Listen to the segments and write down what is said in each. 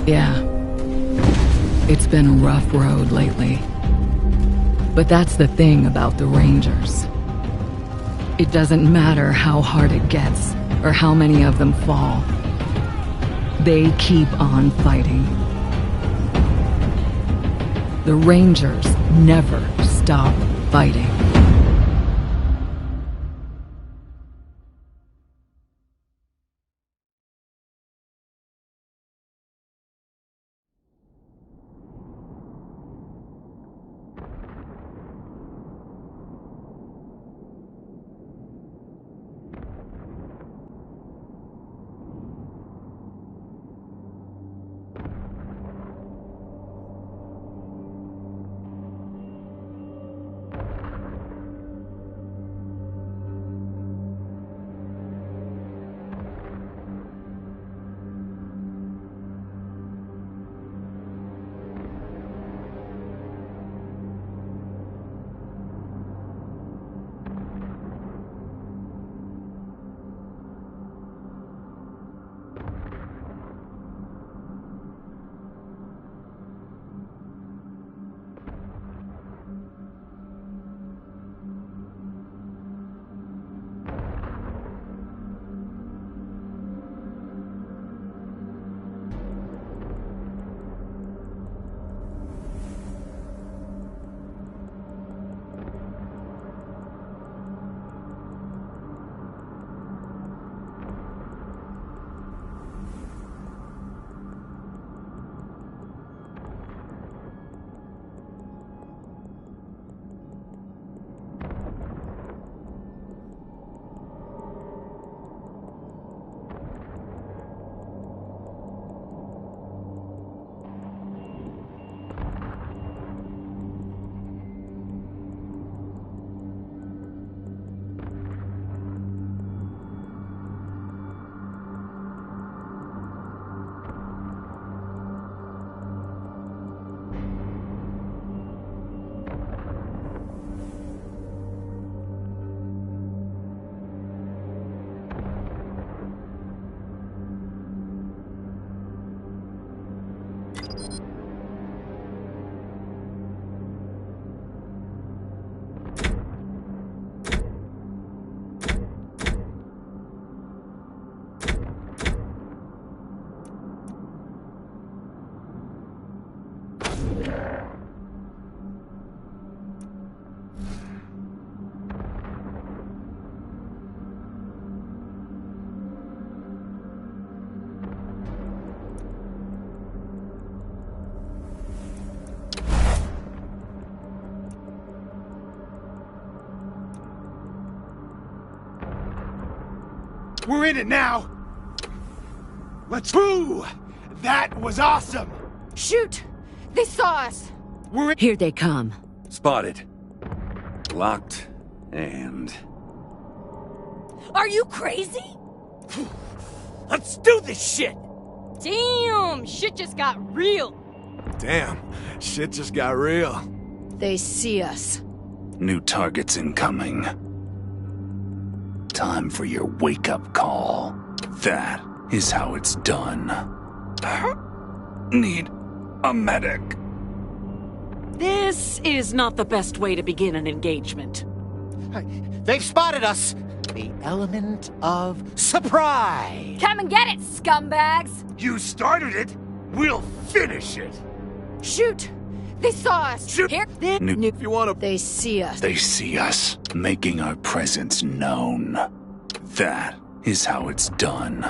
Yeah. It's been a rough road lately. But that's the thing about the Rangers. It doesn't matter how hard it gets, or how many of them fall. They keep on fighting. The Rangers never stop fighting. We're in it now! Let's go! That was awesome! Shoot! They saw us! We're in— Here they come. Spotted. Locked. And... Are you crazy? Let's do this shit! Damn! Shit just got real! Damn, shit just got real. They see us. new targets incoming. Time for your wake-up call. That is how it's done. Need a medic. This is not the best way to begin an engagement. They've spotted us. The element of surprise. Come and get it, scumbags! You started it, we'll finish it. Shoot! They saw us! Shoot. Here, If you want to... they see us. They see us, making our presence known. That is how it's done.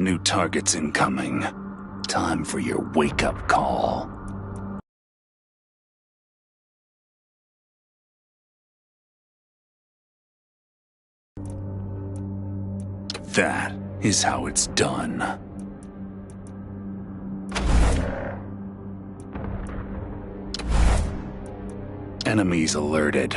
new targets incoming. Time for your wake-up call. That is how it's done. Enemies alerted.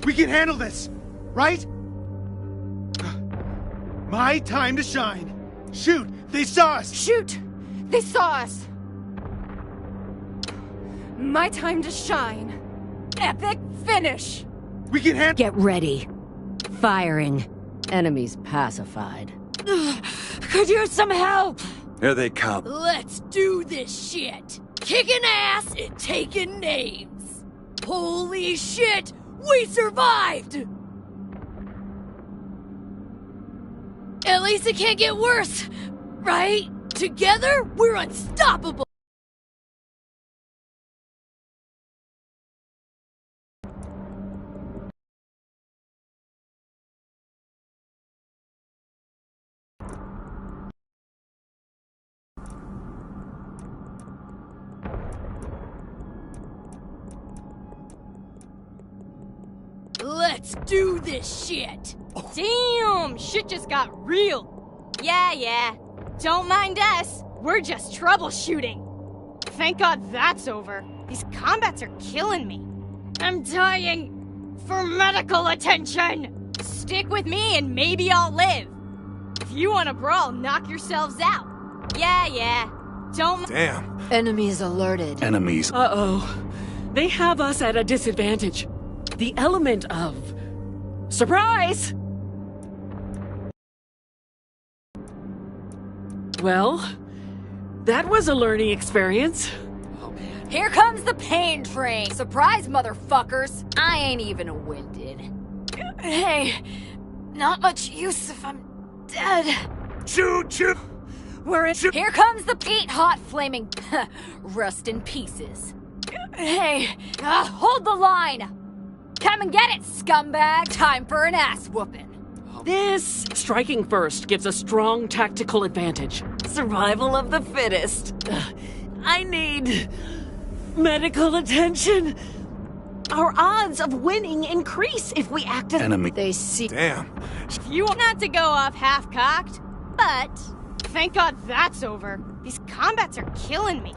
We can handle this, right? My time to shine. Shoot! They saw us! Shoot! They saw us! My time to shine. Epic finish! We can handle— Get ready. Firing. Enemies pacified. Could use some help! Here they come. Let's do this shit! Kicking ass and taking names! Holy shit! We survived! At least it can't get worse, right? Together, we're unstoppable! Let's do this shit! Damn! Shit just got real! Yeah. Don't mind us. We're just troubleshooting. Thank God that's over. These combats are killing me. I'm dying for medical attention! Stick with me and maybe I'll live. If you want to brawl, knock yourselves out. Yeah. Don't— Damn. Enemies alerted. Enemies. Uh-oh. They have us at a disadvantage. The element of surprise! Well, that was a learning experience. Here comes the pain train! Surprise, motherfuckers! I ain't even winded. Hey, not much use if I'm dead. Shoot! We're in— Here comes the Pete Hot flaming rust in pieces. Hey, hold the line! Come and get it, scumbag! Time for an ass whooping. This striking first gives a strong tactical advantage. Survival of the fittest. I need medical attention. Our odds of winning increase if we act as— Enemy. They see— Damn. You want not to go off half-cocked, but thank God that's over. These combats are killing me.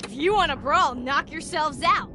If you want to brawl, knock yourselves out.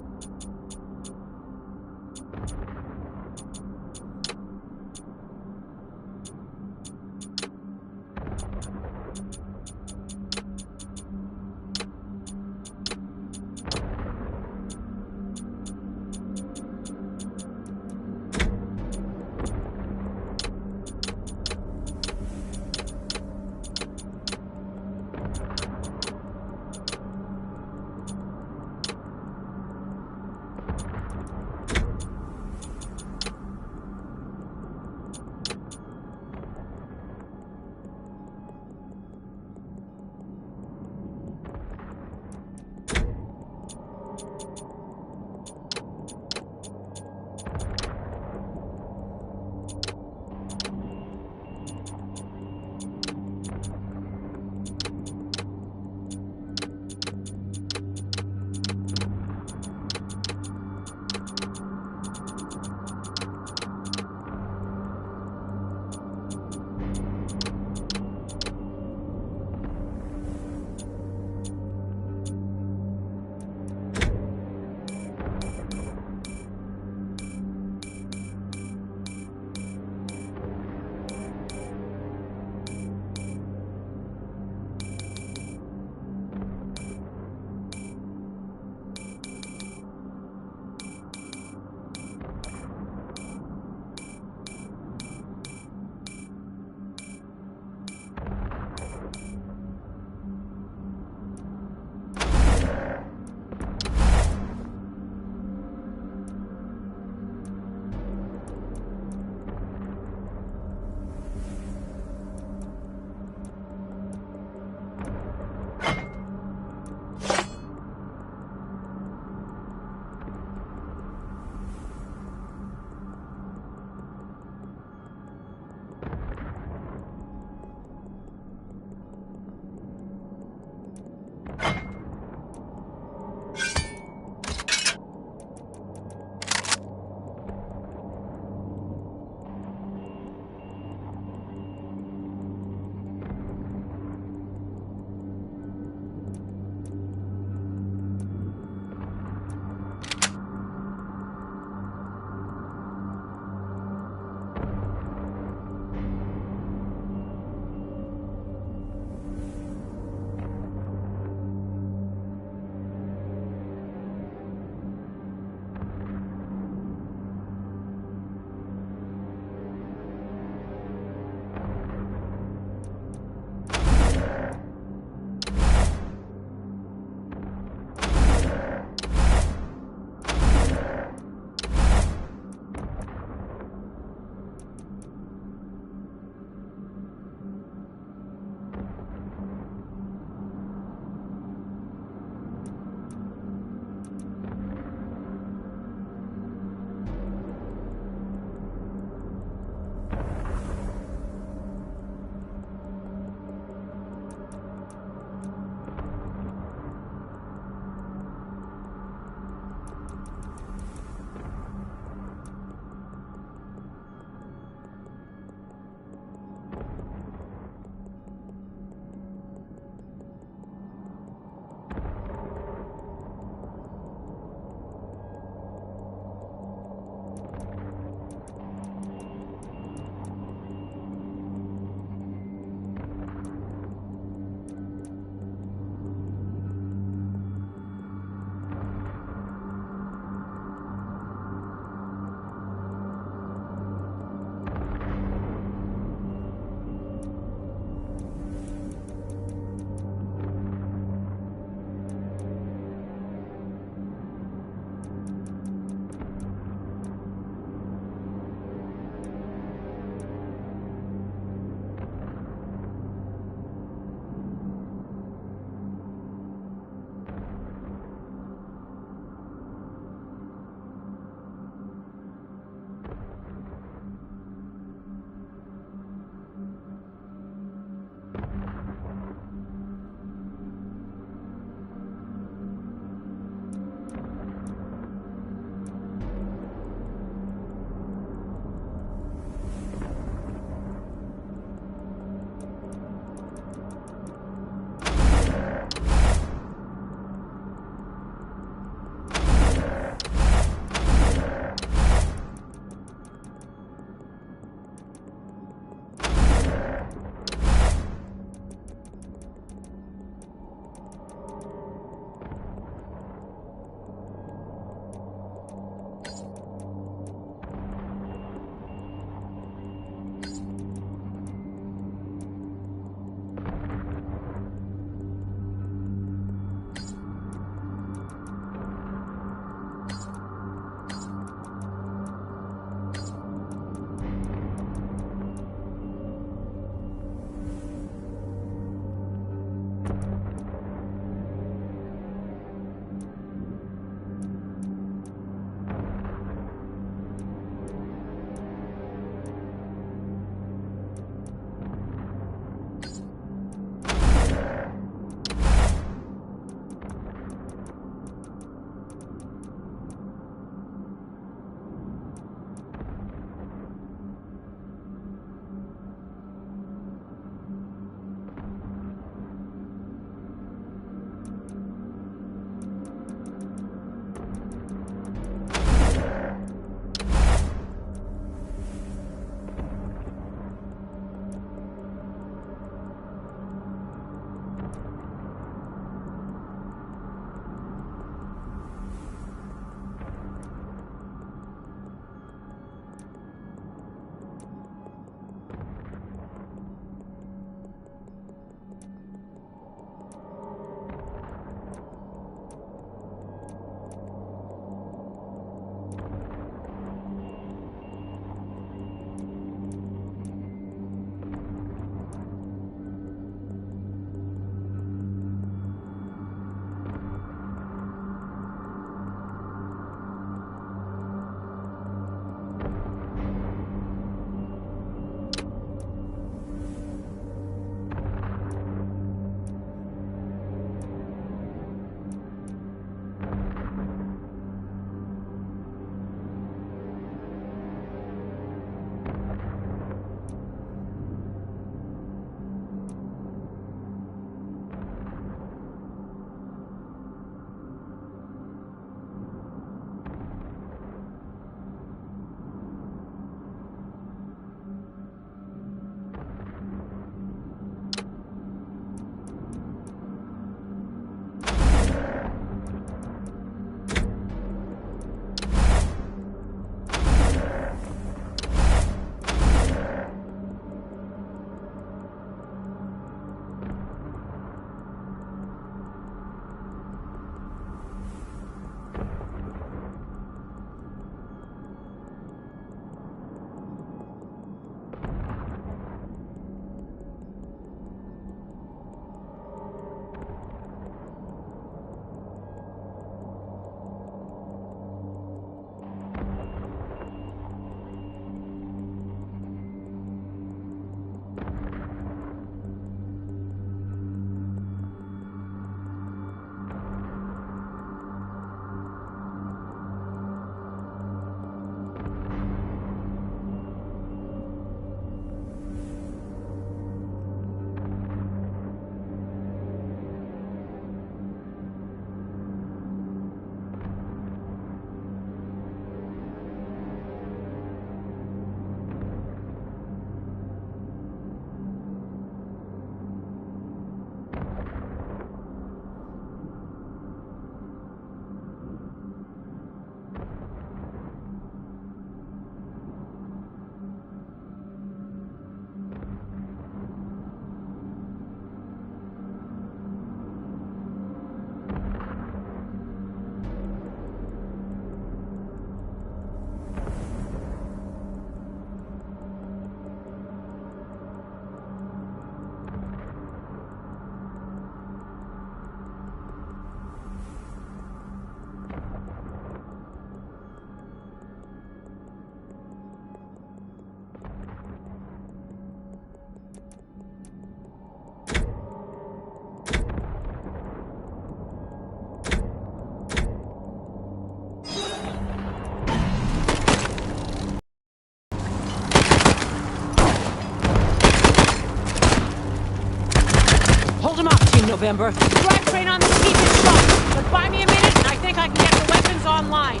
November. Drivetrain on the Keep is slow, but buy me a minute and I think I can get the weapons online.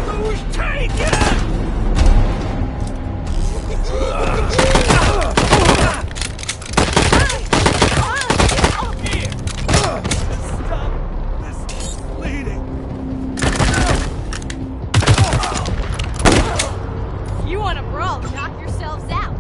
Who's taken? You want to brawl, knock yourselves out.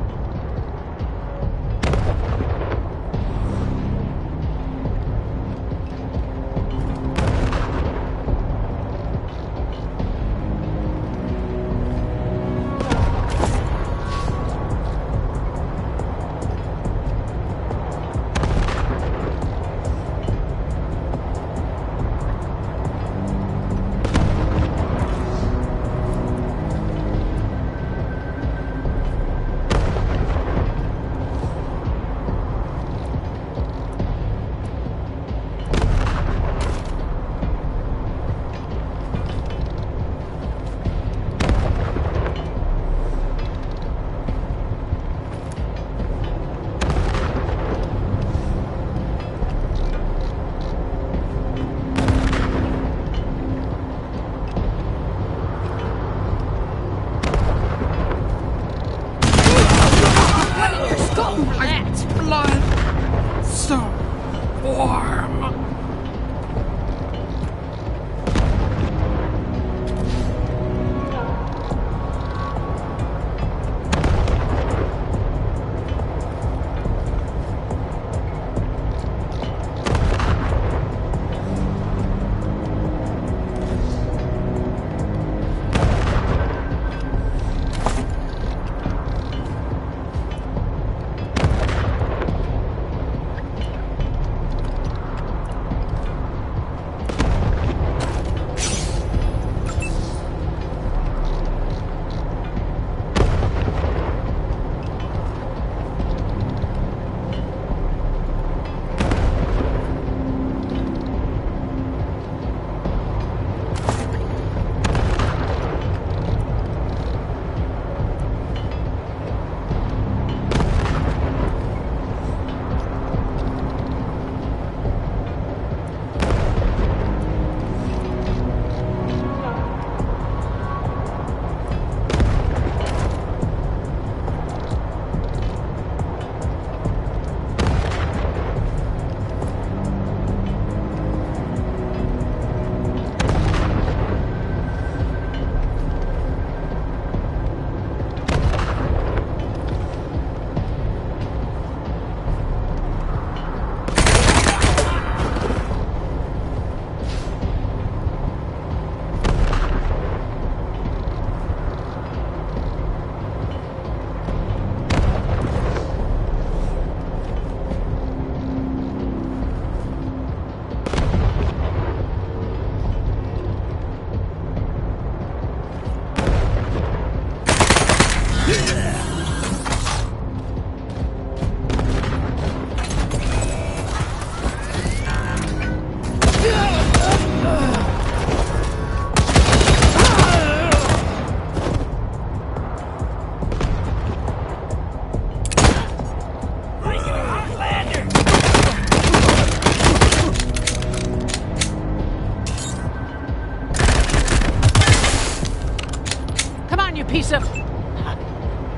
Piece of...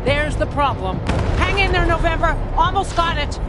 There's the problem. Hang in there, November. Almost got it.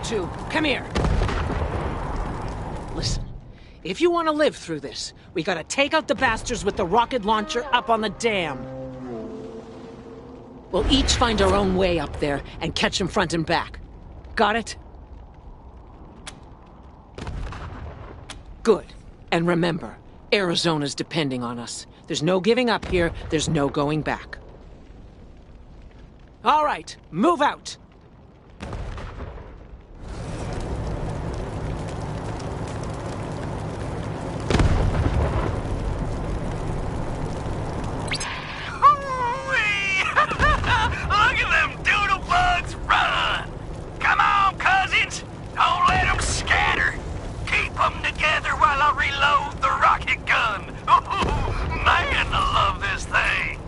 two. Come here. Listen, if you want to live through this, we gotta take out the bastards with the rocket launcher up on the dam. We'll each find our own way up there and catch them front and back. Got it? Good. And remember, Arizona's depending on us. There's no giving up here, there's no going back. All right, move out! Look at them doodle-bugs run! Come on, cousins! Don't let them scatter! Keep them together while I reload the rocket gun! Ooh, man, I love this thing!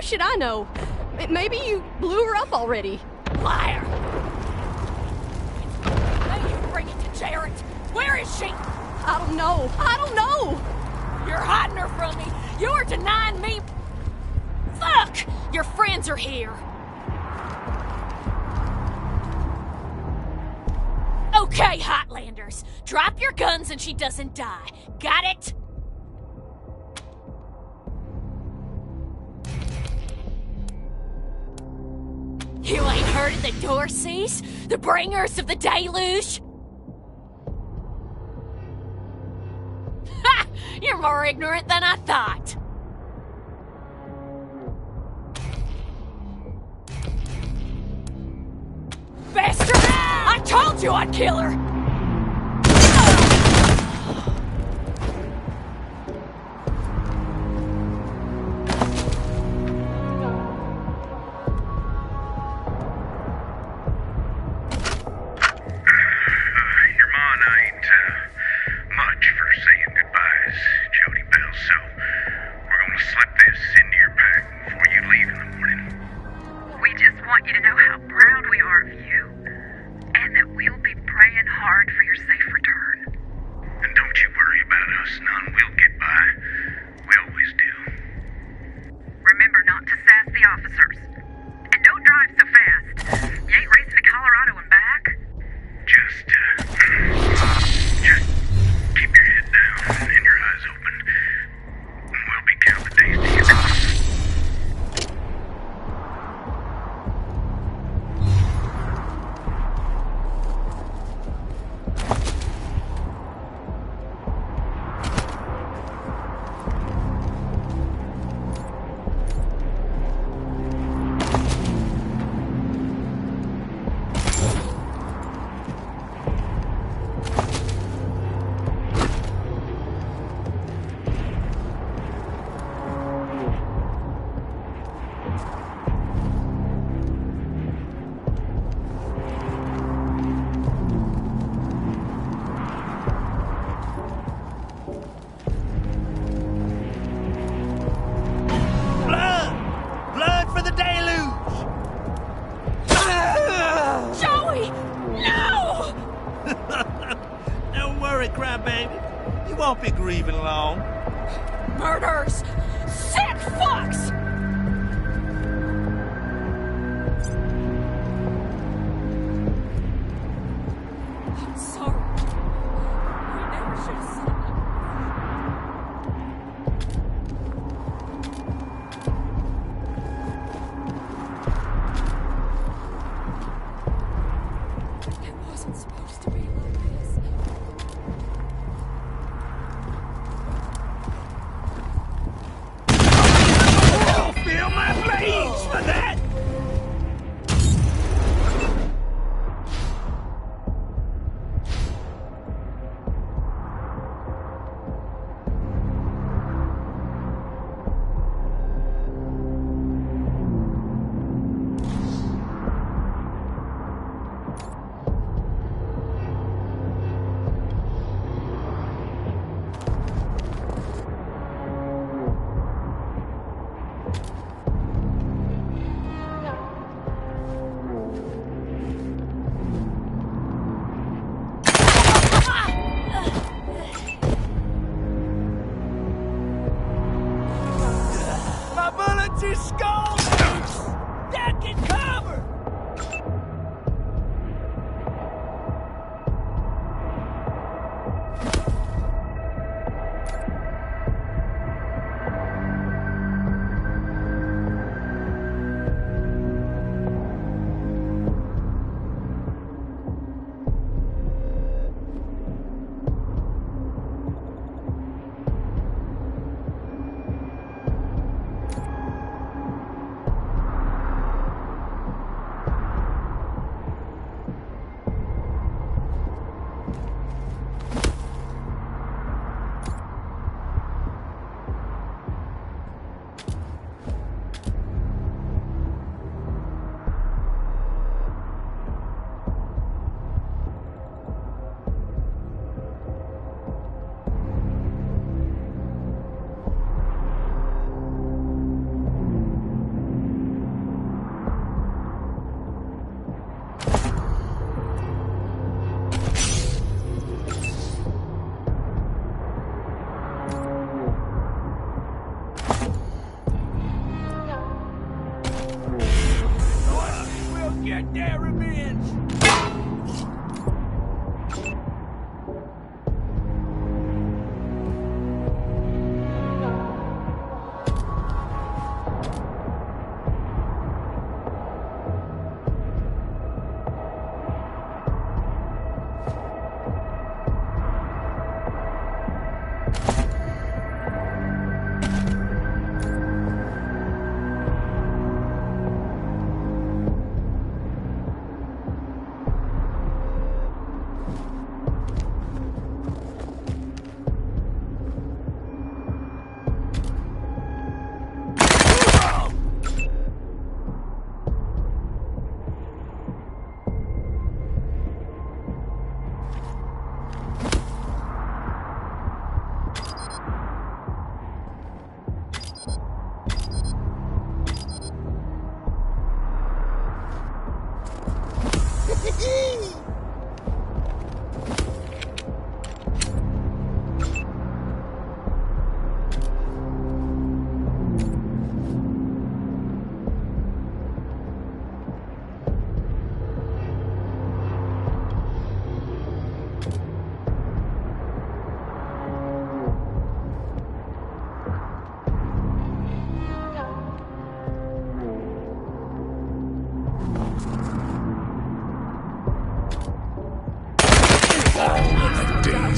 should I know? Maybe you blew her up already. Liar! Now you bring it to Jarrett. Where is she? I don't know. I don't know! You're hiding her from me. You're denying me. Fuck! Your friends are here. Okay, Hotlanders. Drop your guns and she doesn't die. Got it? You ain't heard of the Dorseys? The bringers of the deluge? Ha! You're more ignorant than I thought. Told you I'd kill her! won't be grieving long. Murders! Sick fucks! I'm sorry. We never should have said that. It wasn't supposed to be like this. Oh, feel my blades for that! My bullets are scalding! Duck and cover!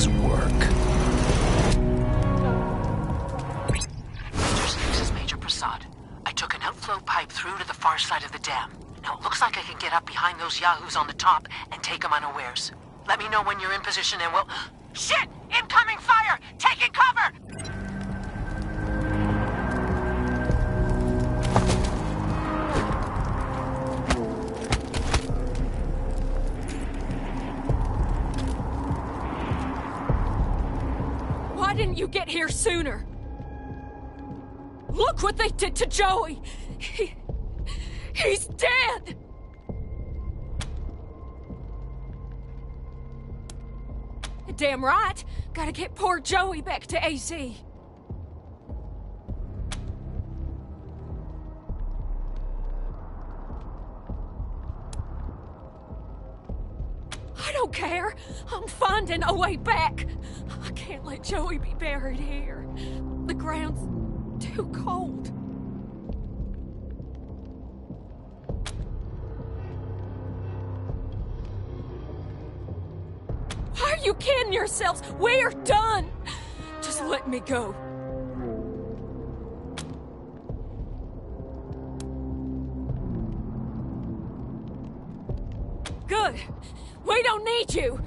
his work. This is Major Prasad. I took an outflow pipe through to the far side of the dam. Now it looks like I can get up behind those yahoos on the top and take them unawares. Let me know when you're in position and we'll... Shit! Incoming fire! Taking cover! Why didn't you get here sooner? Look what they did to Joey! He's dead! Damn right. Gotta get poor Joey back to AZ. I don't care. I'm finding a way back. I can't let Joey be buried here. The ground's too cold. Why are you kidding yourselves? We're done! Just let me go. Good. We don't need you.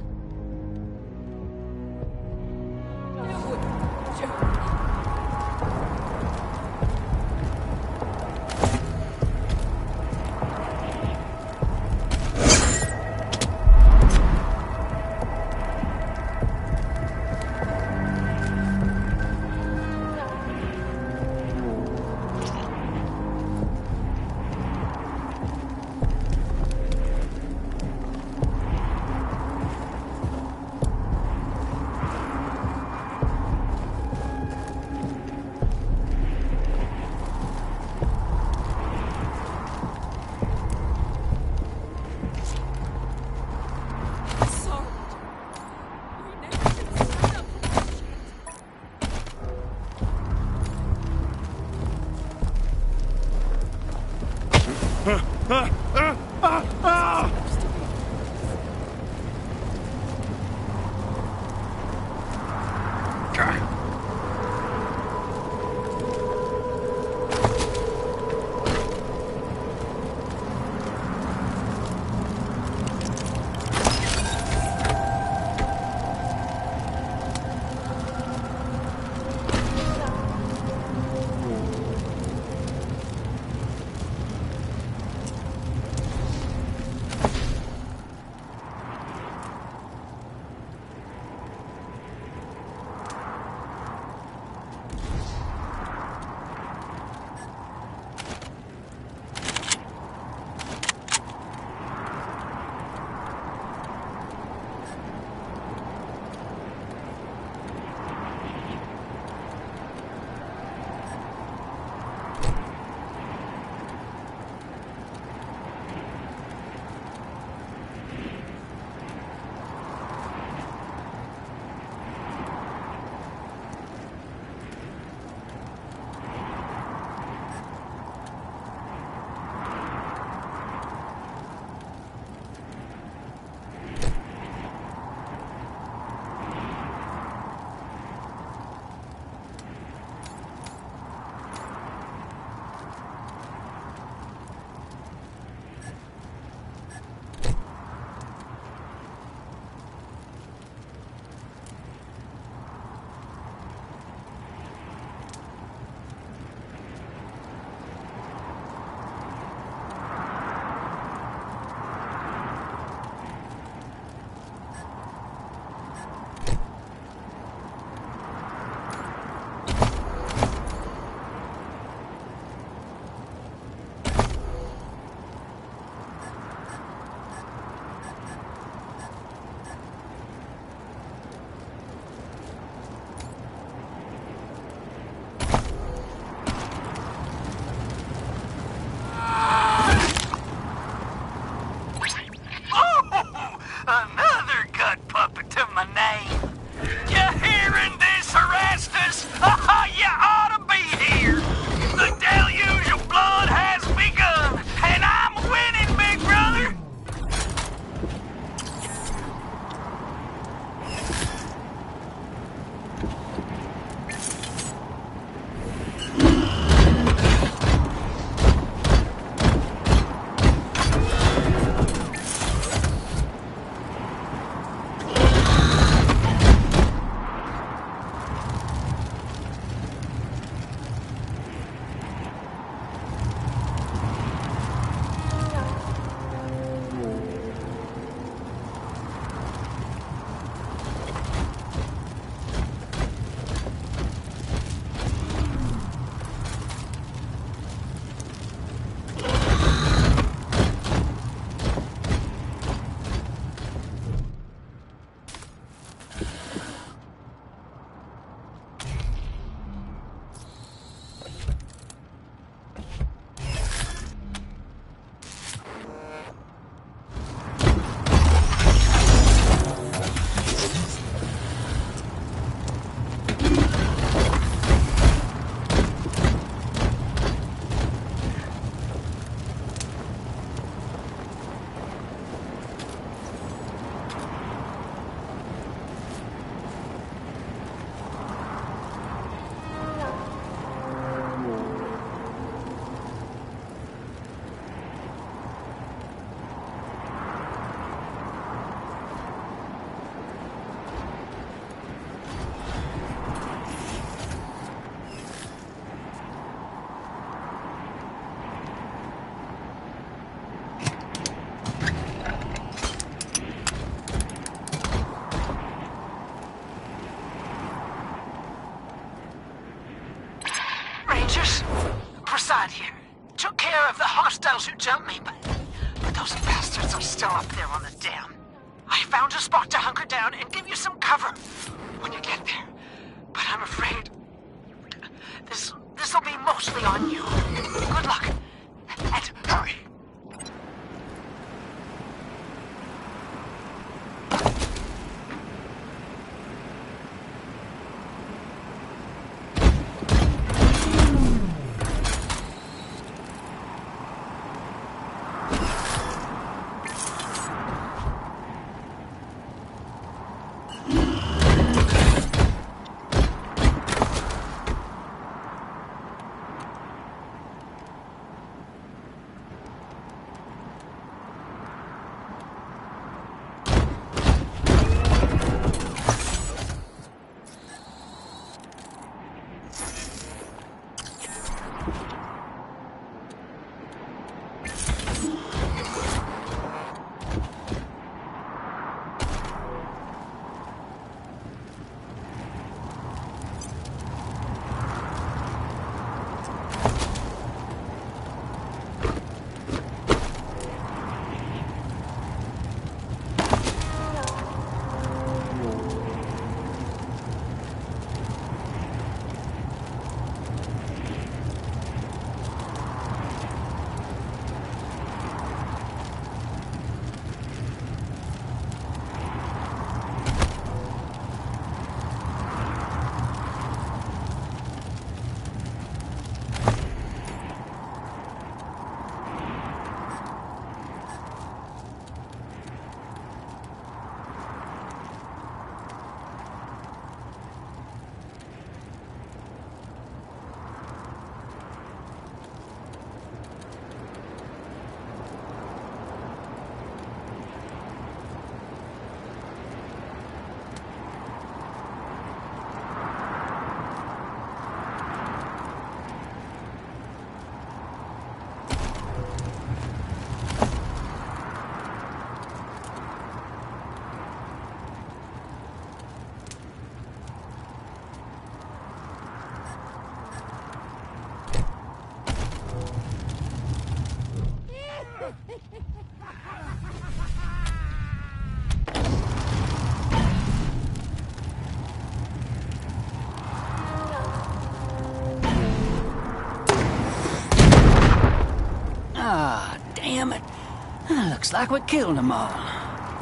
Looks like we killed them all.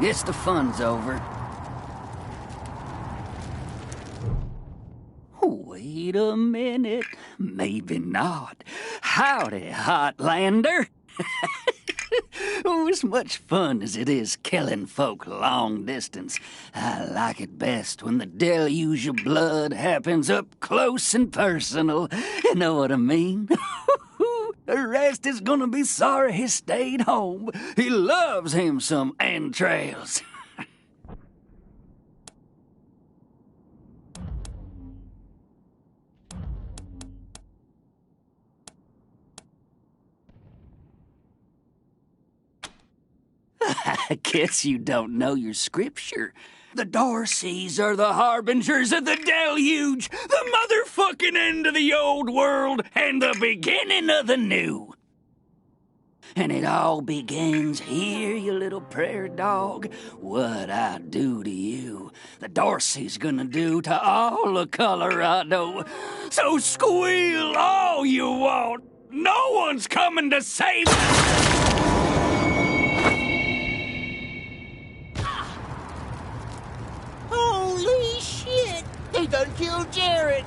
Guess the fun's over. Wait a minute. Maybe not. Howdy, Hotlander. Oh, as much fun as it is killing folk long distance, I like it best when the deluge of blood happens up close and personal. You know what I mean? The rest is gonna be sorry he stayed home. He loves him some entrails. I guess you don't know your scripture. The Darcys are the harbingers of the deluge, the motherfucking end of the old world, and the beginning of the new. And it all begins here, you little prairie dog. What I do to you, the Darcy's gonna do to all of Colorado. So squeal all you want. No one's coming to save us. Holy shit! They done killed Jared!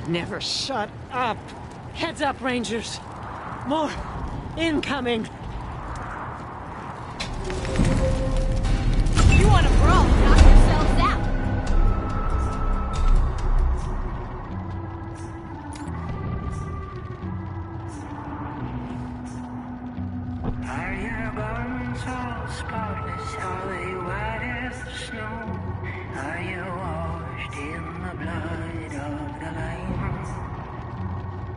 Never shut up. Heads up, Rangers. More incoming. You want to brawl, knock yourselves out. Are your bones all spotless? Are they white as the snow? Are you washed in the blood of the Lamb?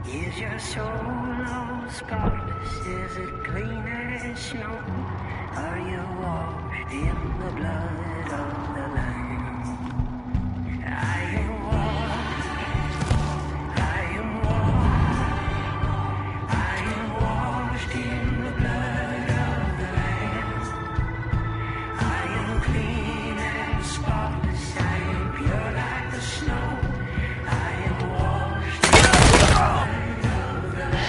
Is your soul all spotless? Is it clean as snow? Are you washed in the blood of the Lamb? Are you washed? Are you washed? Are you washed in the blood of the Lamb? Are you clean and spotless? Are you pure like the snow? Are you washed in the blood of the Lamb?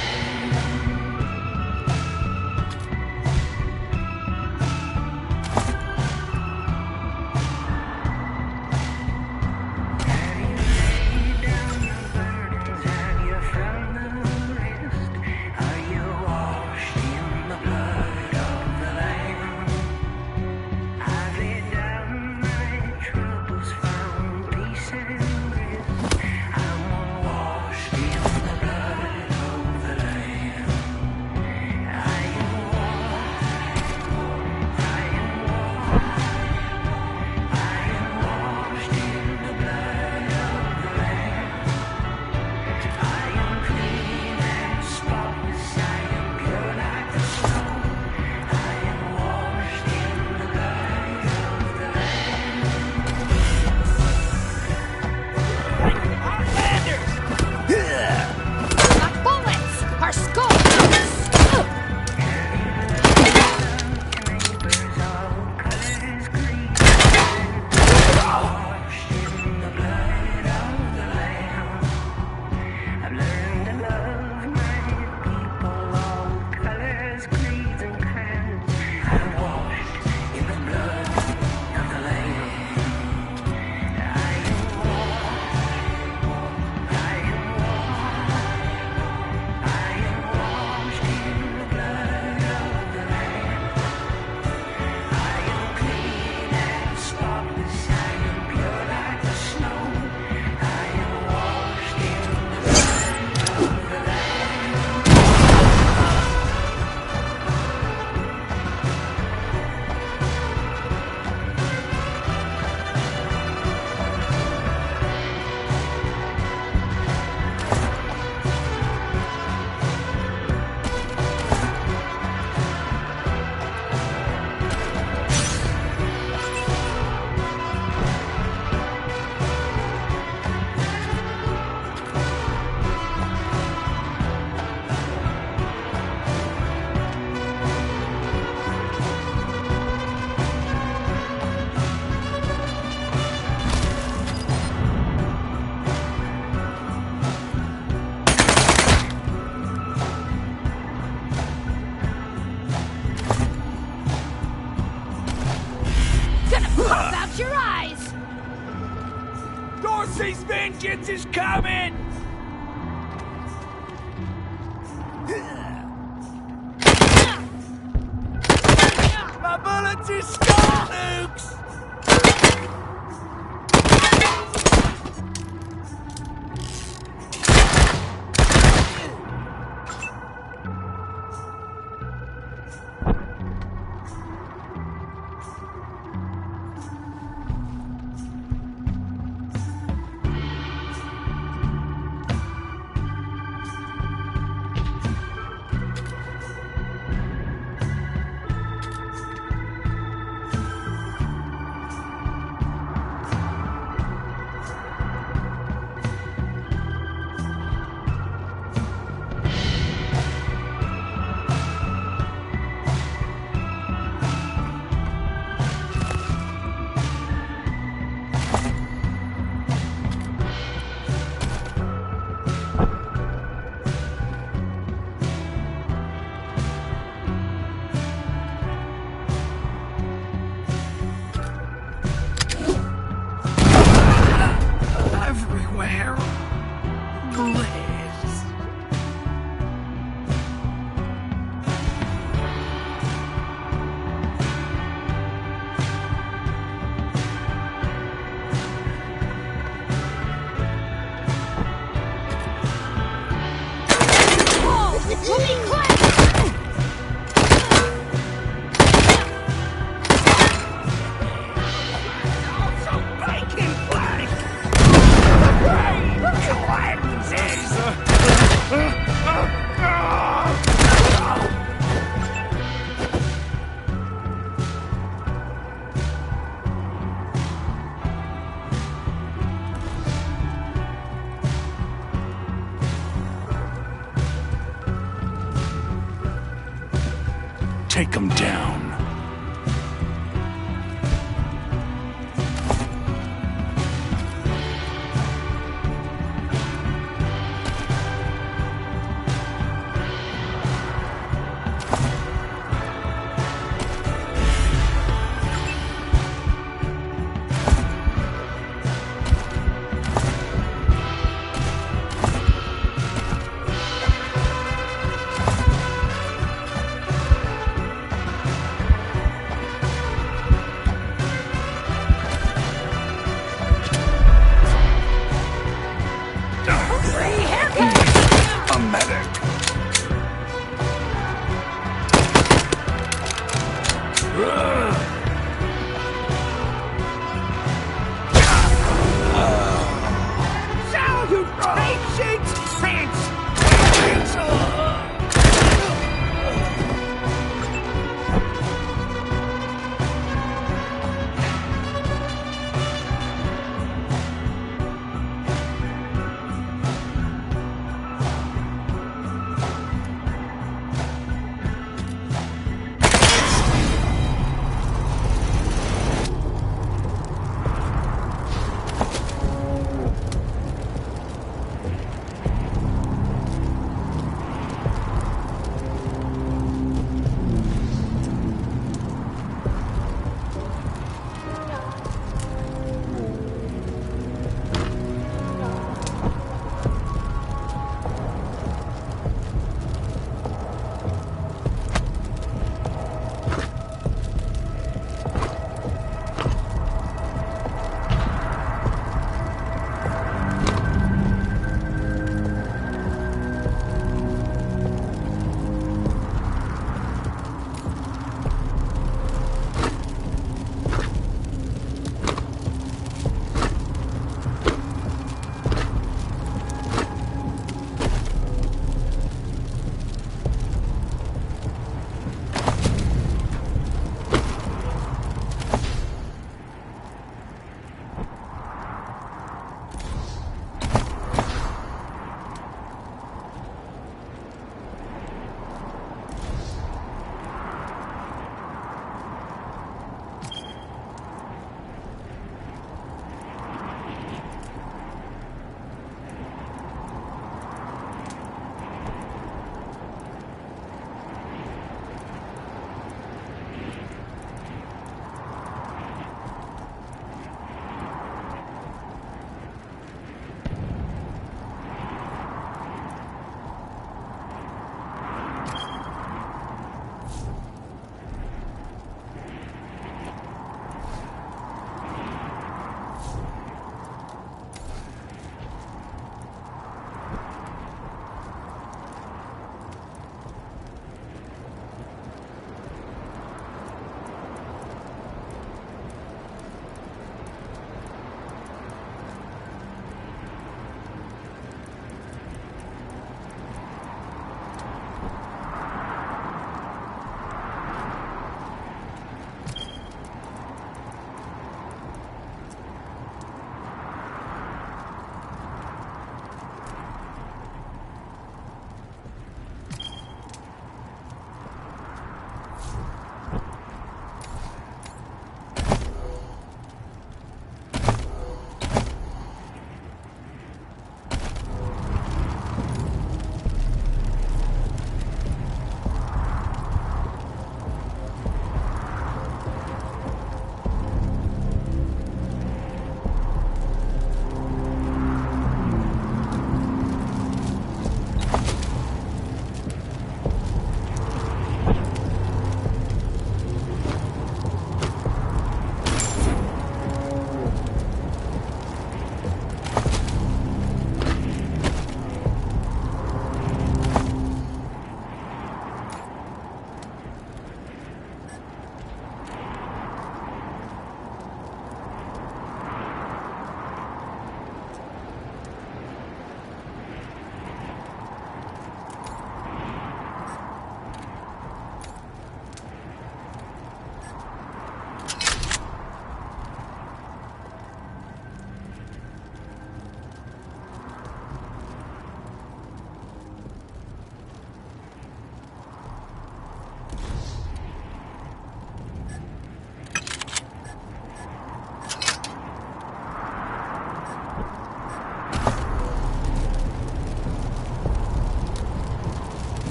Watch your eyes! Dorsey's vengeance is coming! My bullets are skull hooks! Take them down.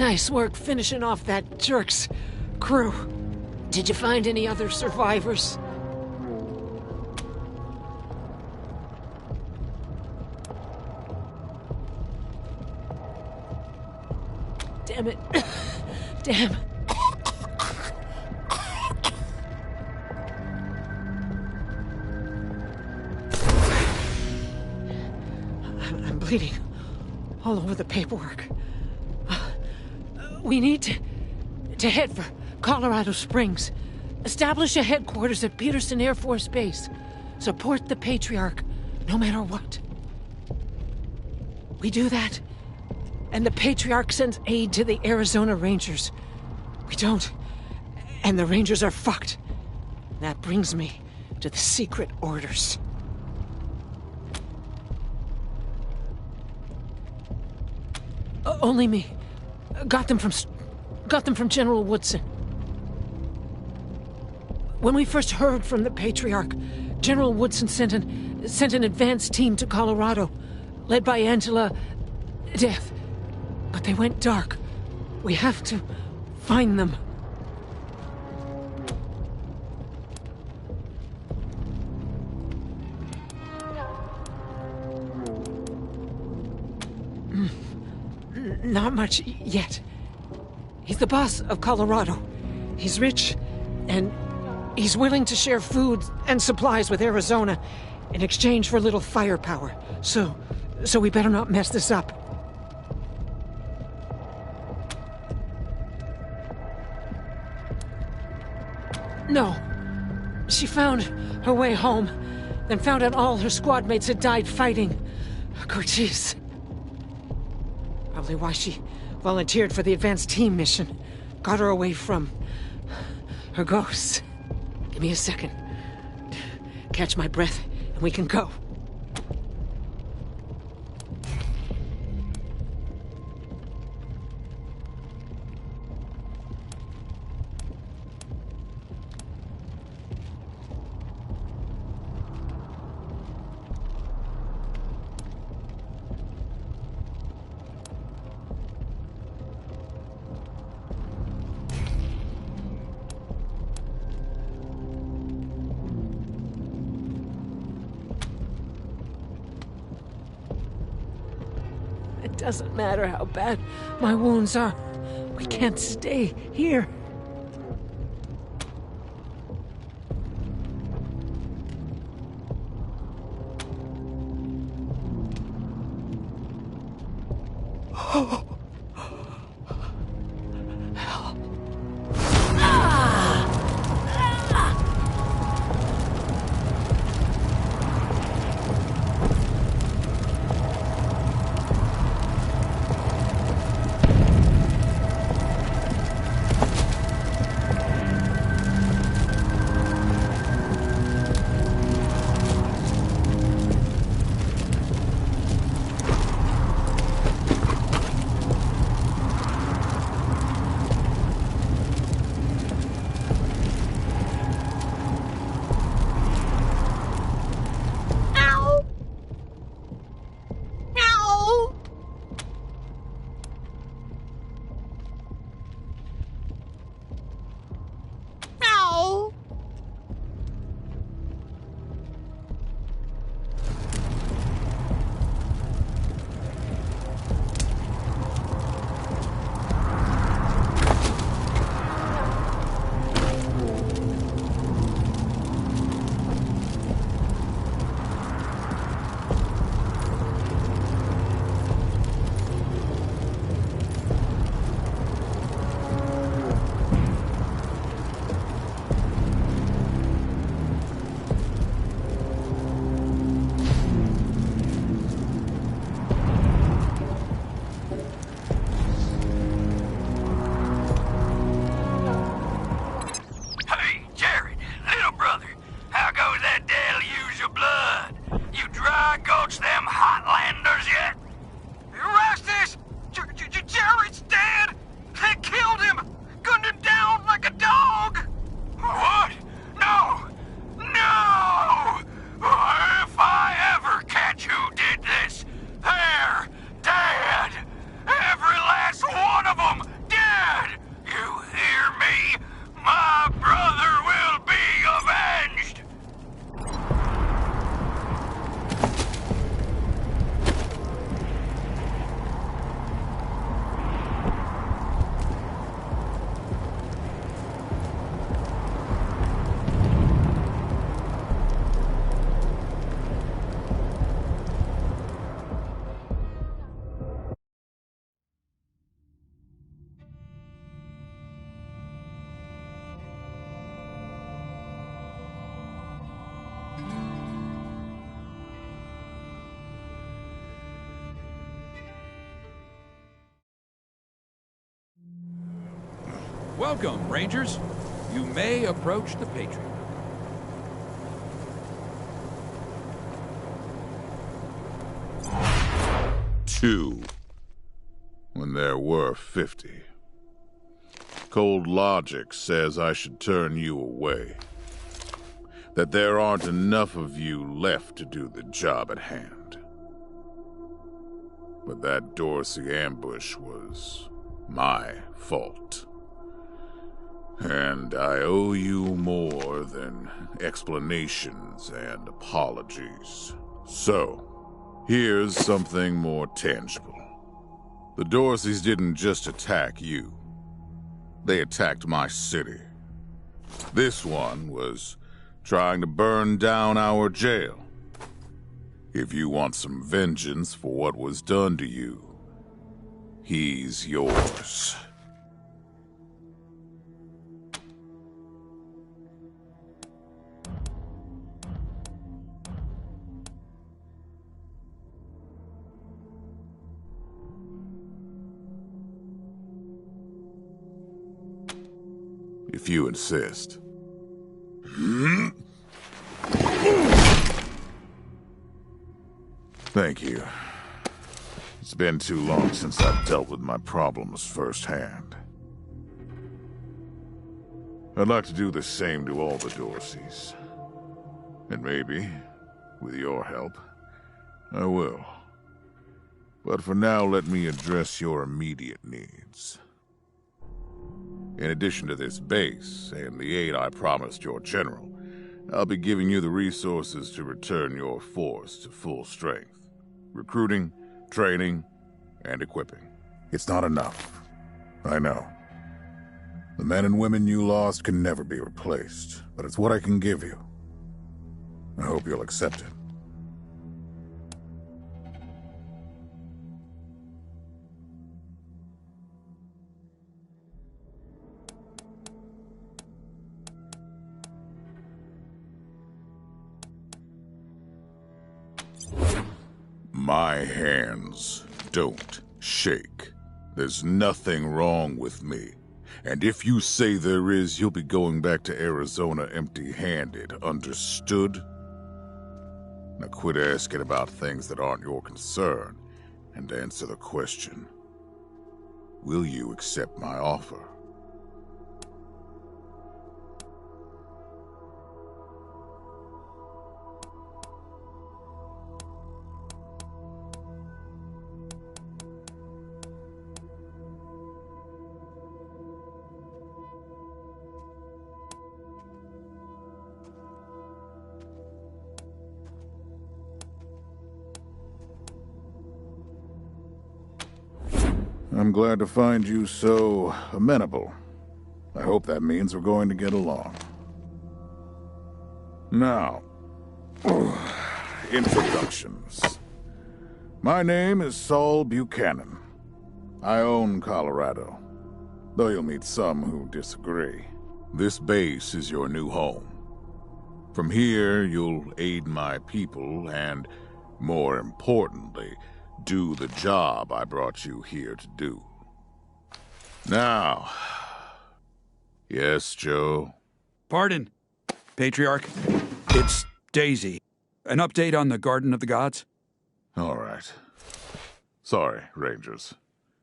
Nice work finishing off that jerk's crew. Did you find any other survivors? Damn it. Damn. I'm bleeding all over the paperwork. We need to head for Colorado Springs. Establish a headquarters at Peterson Air Force Base. Support the Patriarch, no matter what. We do that, and the Patriarch sends aid to the Arizona Rangers. We don't, and the Rangers are fucked. That brings me to the secret orders. Only me. Got them from General Woodson. When we first heard from the Patriarch, General Woodson sent an advance team to Colorado, led by Angela Death. But they went dark. We have to find them. Not much yet. He's the boss of Colorado. He's rich, and he's willing to share food and supplies with Arizona in exchange for a little firepower. So we better not mess this up. No. She found her way home, then found out all her squad mates had died fighting. Cochise. Probably why she volunteered for the advanced team mission. Got her away from her ghosts. Give me a second. Catch my breath, and we can go. It doesn't matter how bad my wounds are. We can't stay here. Oh. Hell. Welcome, Rangers. You may approach the Patriot. Two, when there were 50. Cold logic says I should turn you away. That there aren't enough of you left to do the job at hand. But that Dorsey ambush was my fault. And I owe you more than explanations and apologies. So, here's something more tangible. The Dorseys didn't just attack you. They attacked my city. This one was trying to burn down our jail. If you want some vengeance for what was done to you, he's yours. If you insist. Thank you. It's been too long since I've dealt with my problems firsthand. I'd like to do the same to all the Dorseys. And maybe, with your help, I will. But for now, let me address your immediate needs. In addition to this base and the aid I promised your general, I'll be giving you the resources to return your force to full strength. Recruiting, training, and equipping. It's not enough. I know. The men and women you lost can never be replaced, but it's what I can give you. I hope you'll accept it. My hands don't shake. There's nothing wrong with me. And if you say there is, you'll be going back to Arizona empty-handed. Understood? Now quit asking about things that aren't your concern, and answer the question. Will you accept my offer? I'm glad to find you so amenable. I hope that means we're going to get along. Now, introductions. My name is Saul Buchanan. I own Colorado, though you'll meet some who disagree. This base is your new home. From here, you'll aid my people and, more importantly, do the job I brought you here to do. Now... Yes, Joe? Pardon, Patriarch. It's Daisy. An update on the Garden of the Gods? All right. Sorry, Rangers.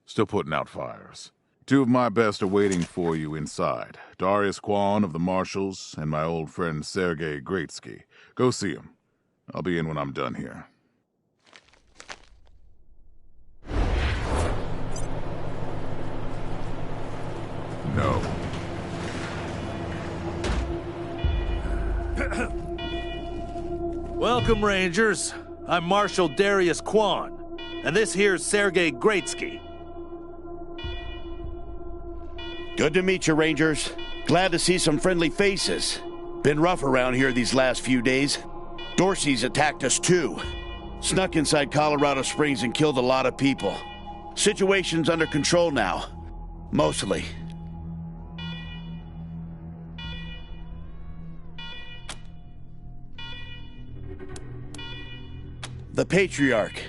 Still putting out fires. Two of my best are waiting for you inside. Darius Kwan of the Marshals and my old friend Sergei Greatsky. Go see him. I'll be in when I'm done here. No. Welcome, Rangers. I'm Marshal Darius Kwan, and this here's Sergei Greatsky. Good to meet you, Rangers. Glad to see some friendly faces. Been rough around here these last few days. Dorsey's attacked us too. Snuck inside Colorado Springs and killed a lot of people. Situation's under control now. Mostly. The Patriarch.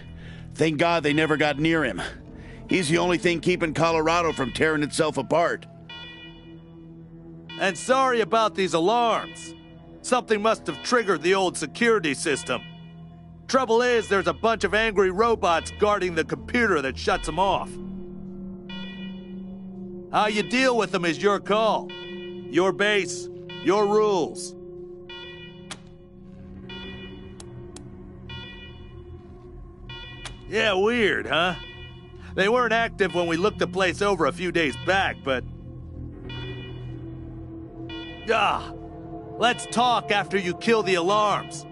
Thank God they never got near him. He's the only thing keeping Colorado from tearing itself apart. And sorry about these alarms. Something must have triggered the old security system. Trouble is, there's a bunch of angry robots guarding the computer that shuts them off. How you deal with them is your call. Your base, your rules. Yeah, weird, huh? They weren't active when we looked the place over a few days back, but... let's talk after you kill the alarms.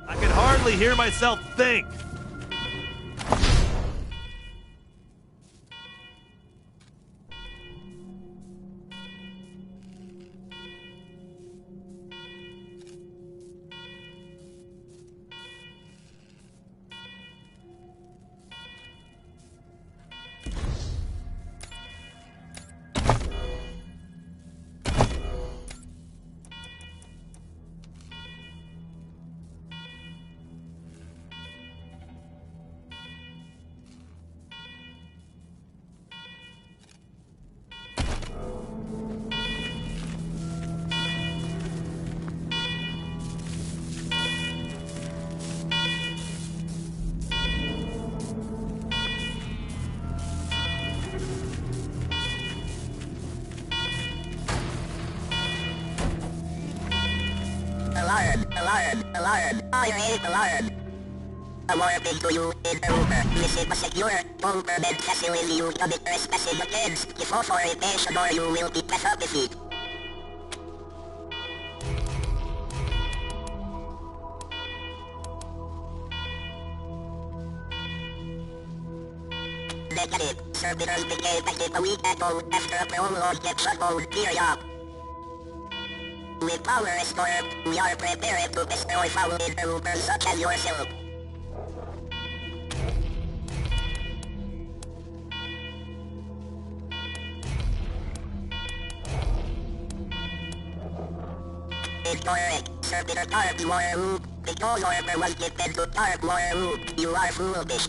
I can hardly hear myself think. Alarm. I hate alarm. A warning to you is over. This is a secure, government facility you can be trespassing against. If authorization or you will be prosecuted. Negative. Servitors became active a week ago after a prolonged shutdown period. With power restored, we are prepared to destroy foul interlopers such as yourself. Incorrect. Servitor Park War Room. Because order was given to Park War Room, you are foolish.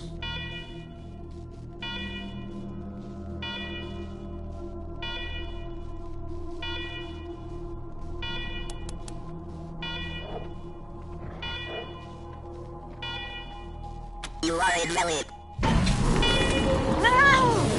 You are invalid. No!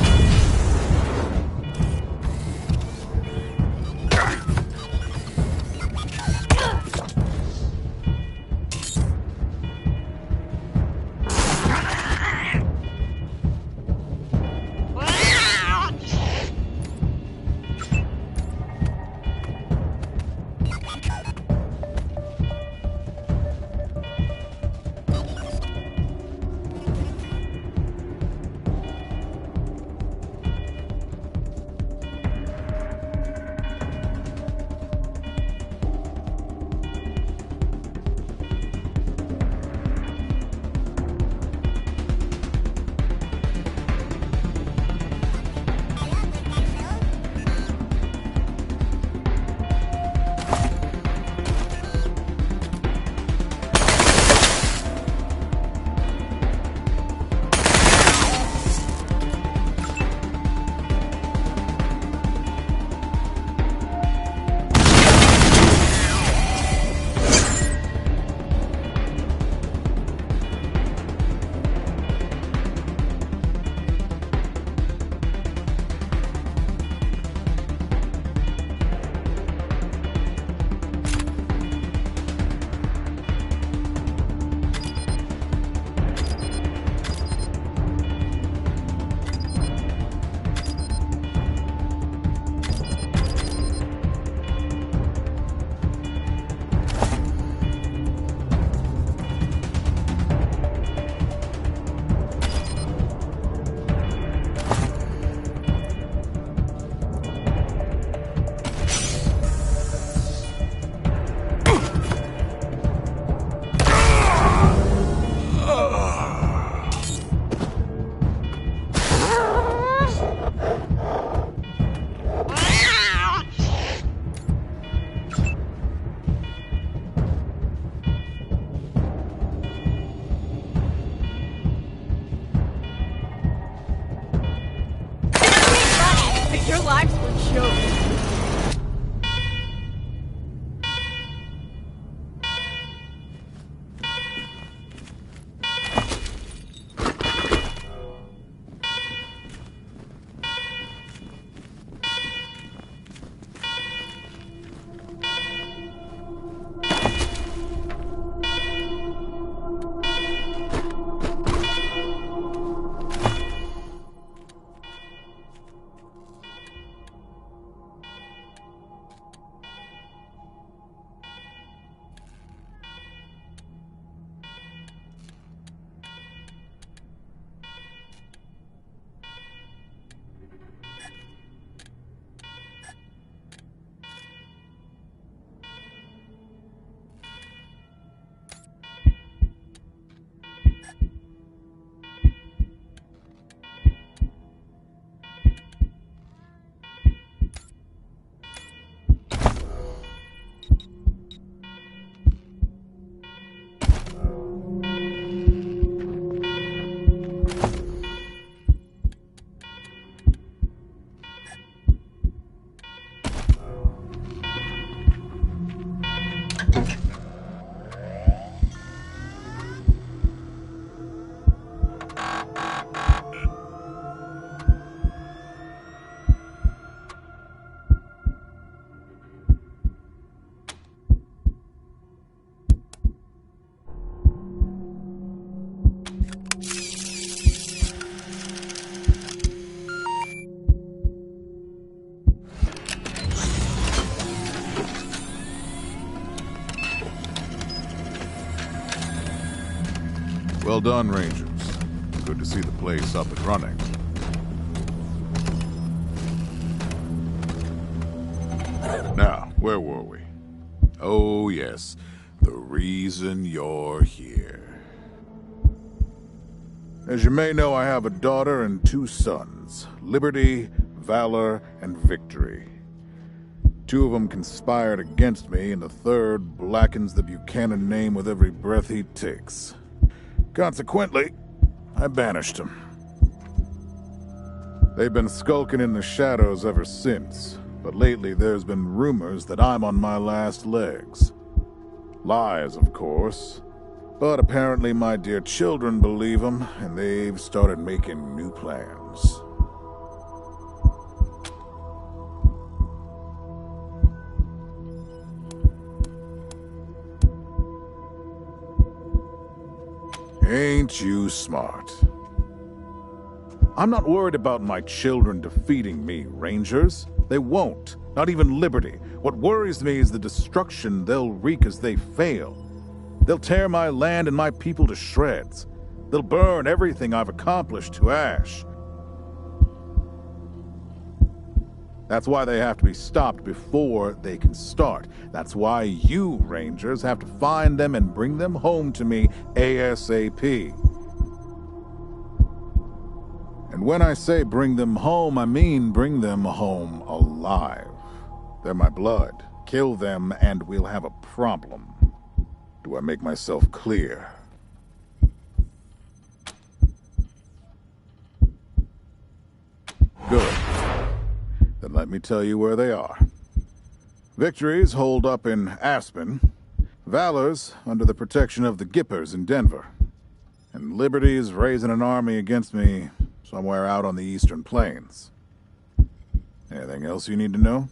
Well done, Rangers. Good to see the place up and running. Now, where were we? Oh, yes. The reason you're here. As you may know, I have a daughter and 2 sons. Liberty, Valor, and Victory. 2 of them conspired against me, and the third blackens the Buchanan name with every breath he takes. Consequently, I banished him. They've been skulking in the shadows ever since, but lately there's been rumors that I'm on my last legs. Lies, of course, but apparently my dear children believe them, and they've started making new plans. Ain't you smart? I'm not worried about my children defeating me, Rangers. They won't. Not even Liberty. What worries me is the destruction they'll wreak as they fail. They'll tear my land and my people to shreds. They'll burn everything I've accomplished to ash. That's why they have to be stopped before they can start. That's why you, Rangers, have to find them and bring them home to me ASAP. And when I say bring them home, I mean bring them home alive. They're my blood. Kill them and we'll have a problem. Do I make myself clear? Good. Then let me tell you where they are. Victory's holed up in Aspen. Valor's under the protection of the Gippers in Denver. And Liberty's raising an army against me somewhere out on the Eastern Plains. Anything else you need to know?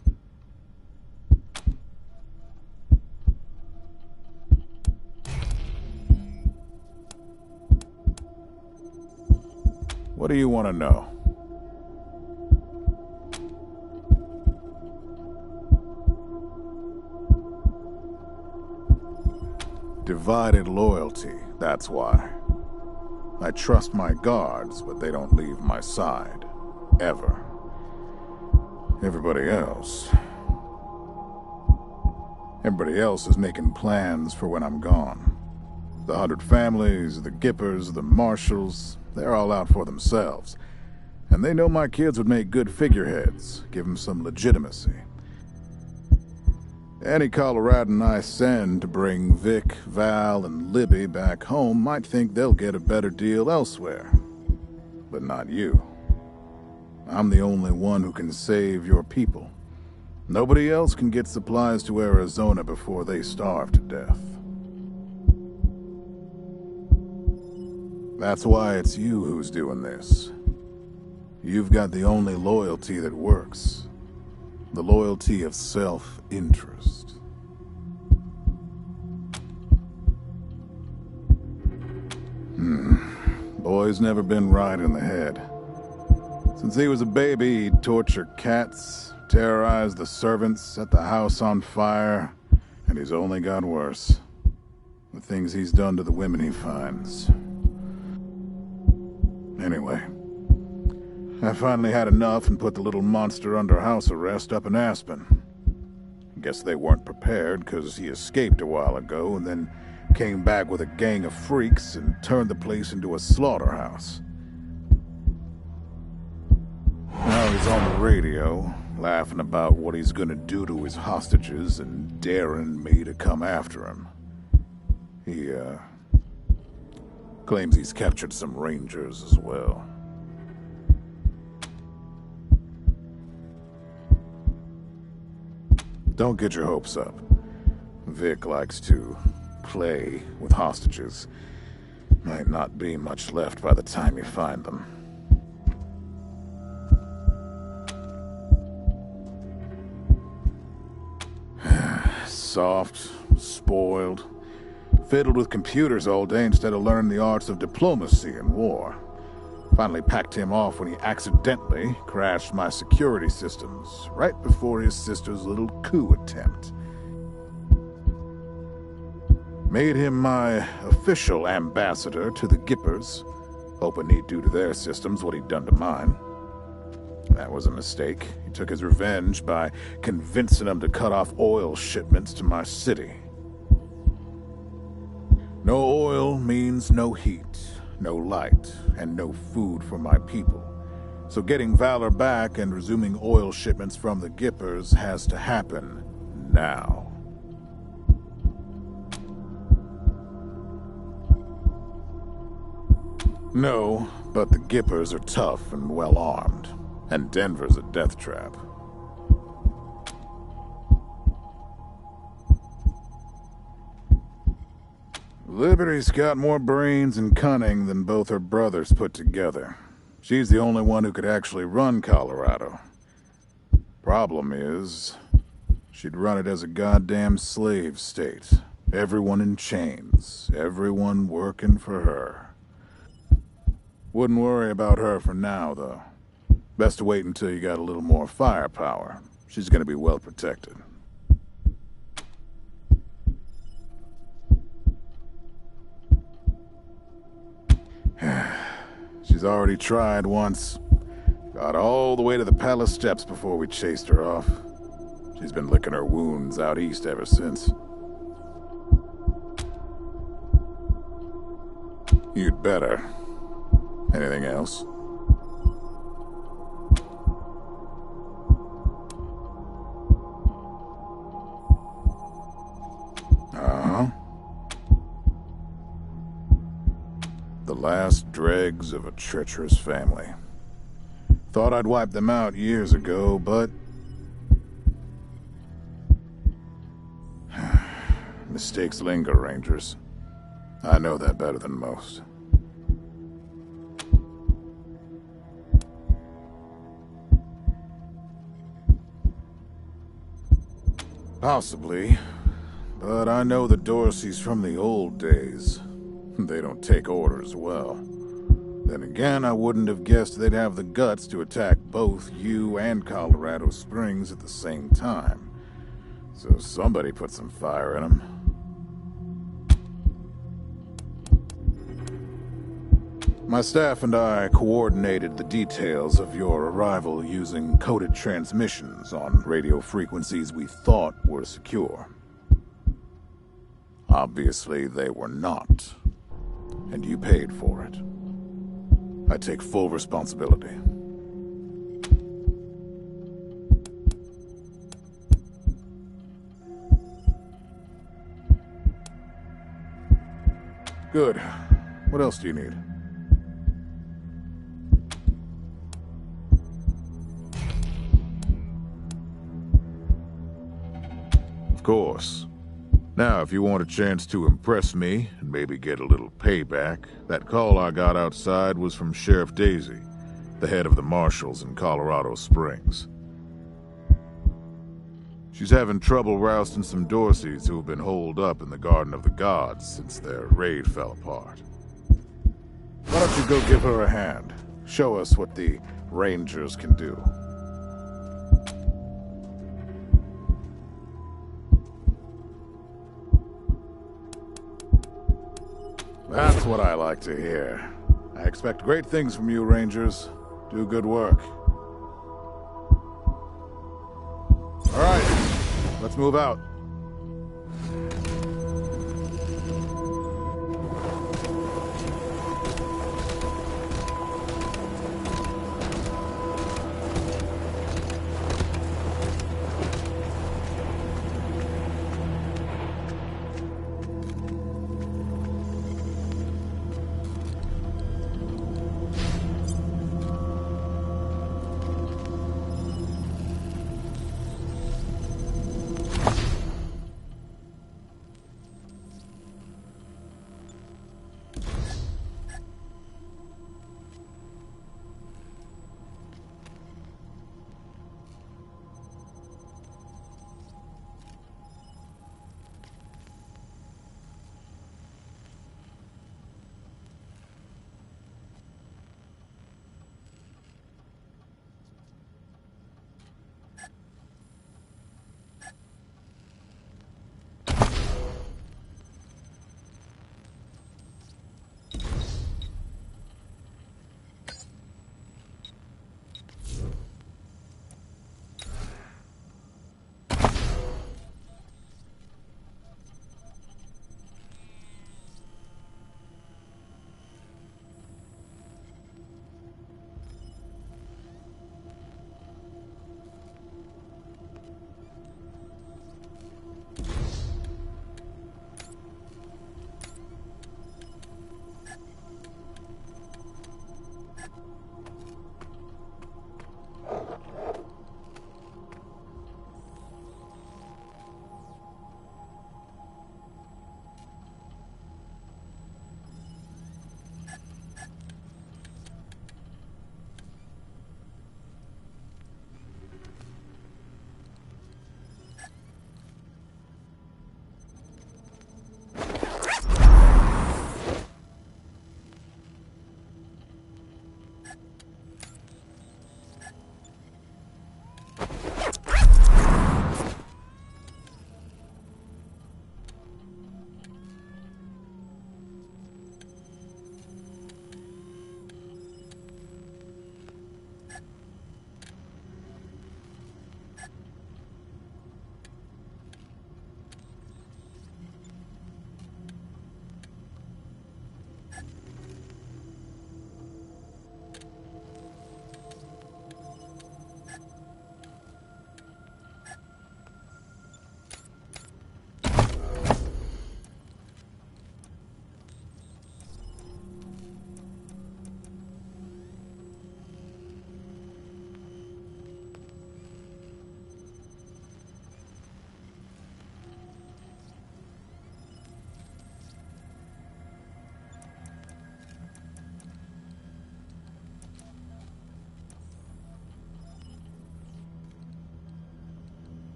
What do you want to know? Divided loyalty, that's why. I trust my guards, but they don't leave my side. Ever. Everybody else is making plans for when I'm gone. The 100 families, the Gippers, the Marshals, they're all out for themselves. And they know my kids would make good figureheads, give them some legitimacy. Any Coloradan I send to bring Vic, Val, and Libby back home might think they'll get a better deal elsewhere. But not you. I'm the only one who can save your people. Nobody else can get supplies to Arizona before they starve to death. That's why it's you who's doing this. You've got the only loyalty that works. The loyalty of self-interest. Boy's never been right in the head. Since he was a baby, he'd torture cats, terrorize the servants, set the house on fire, and he's only got worse. The things he's done to the women he finds. Anyway, I finally had enough and put the little monster under house arrest up in Aspen. Guess they weren't prepared, because he escaped a while ago and then came back with a gang of freaks and turned the place into a slaughterhouse. Now he's on the radio, laughing about what he's gonna do to his hostages and daring me to come after him. He, claims he's captured some Rangers as well. Don't get your hopes up. Vic likes to play with hostages. Might not be much left by the time you find them. Soft, spoiled, fiddled with computers all day instead of learning the arts of diplomacy and war. Finally packed him off when he accidentally crashed my security systems right before his sister's little coup attempt. Made him my official ambassador to the Gippers, hoping he'd do to their systems what he'd done to mine. That was a mistake. He took his revenge by convincing them to cut off oil shipments to my city. No oil means no heat, no light, and no food for my people. So getting Valor back and resuming oil shipments from the Gippers has to happen now. No, but the Gippers are tough and well-armed, and Denver's a death trap. Liberty's got more brains and cunning than both her brothers put together. She's the only one who could actually run Colorado. Problem is, she'd run it as a goddamn slave state. Everyone in chains, everyone working for her. Wouldn't worry about her for now, though. Best to wait until you got a little more firepower. She's gonna be well protected. She's already tried once. Got all the way to the palace steps before we chased her off. She's been licking her wounds out east ever since. You'd better. Anything else? Uh-huh. The last dregs of a treacherous family. Thought I'd wiped them out years ago, but... mistakes linger, Rangers. I know that better than most. Possibly, but I know the Dorseys from the old days. They don't take orders well. Then again, I wouldn't have guessed they'd have the guts to attack both you and Colorado Springs at the same time. So somebody put some fire in them. My staff and I coordinated the details of your arrival using coded transmissions on radio frequencies we thought were secure. Obviously, they were not. And you paid for it. I take full responsibility. Good. What else do you need? Of course. Now, if you want a chance to impress me, and maybe get a little payback, that call I got outside was from Sheriff Daisy, the head of the marshals in Colorado Springs. She's having trouble rousting some Dorseys who have been holed up in the Garden of the Gods since their raid fell apart. Why don't you go give her a hand? Show us what the Rangers can do. That's what I like to hear. I expect great things from you, Rangers. Do good work. All right, let's move out.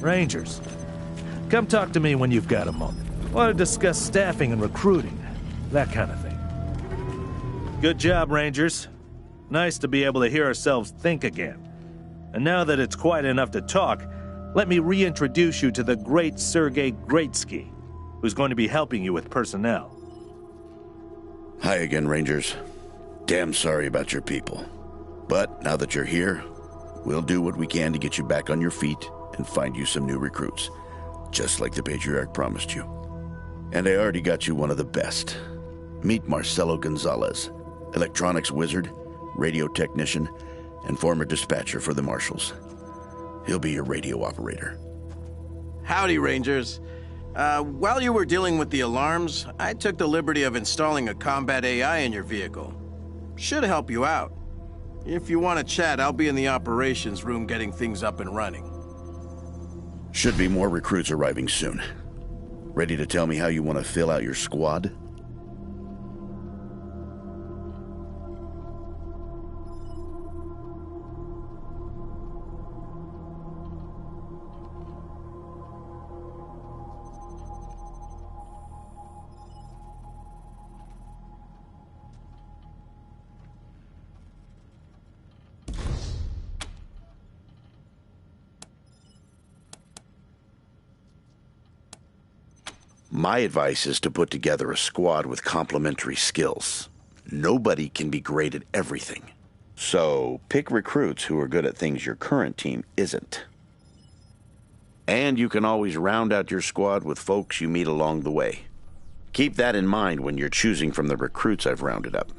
Rangers, come talk to me when you've got a moment. Want to discuss staffing and recruiting, that kind of thing. Good job, Rangers. Nice to be able to hear ourselves think again. And now that it's quiet enough to talk, let me reintroduce you to the great Sergei Greatsky, who's going to be helping you with personnel. Hi again, Rangers. Damn sorry about your people. But now that you're here, we'll do what we can to get you back on your feet and find you some new recruits, just like the Patriarch promised you. And I already got you one of the best. Meet Marcelo Gonzalez, electronics wizard, radio technician, and former dispatcher for the Marshals. He'll be your radio operator. Howdy, Rangers. While you were dealing with the alarms, I took the liberty of installing a combat AI in your vehicle. Should help you out. If you want to chat, I'll be in the operations room getting things up and running. Should be more recruits arriving soon. Ready to tell me how you want to fill out your squad? My advice is to put together a squad with complementary skills. Nobody can be great at everything. So pick recruits who are good at things your current team isn't. And you can always round out your squad with folks you meet along the way. Keep that in mind when you're choosing from the recruits I've rounded up.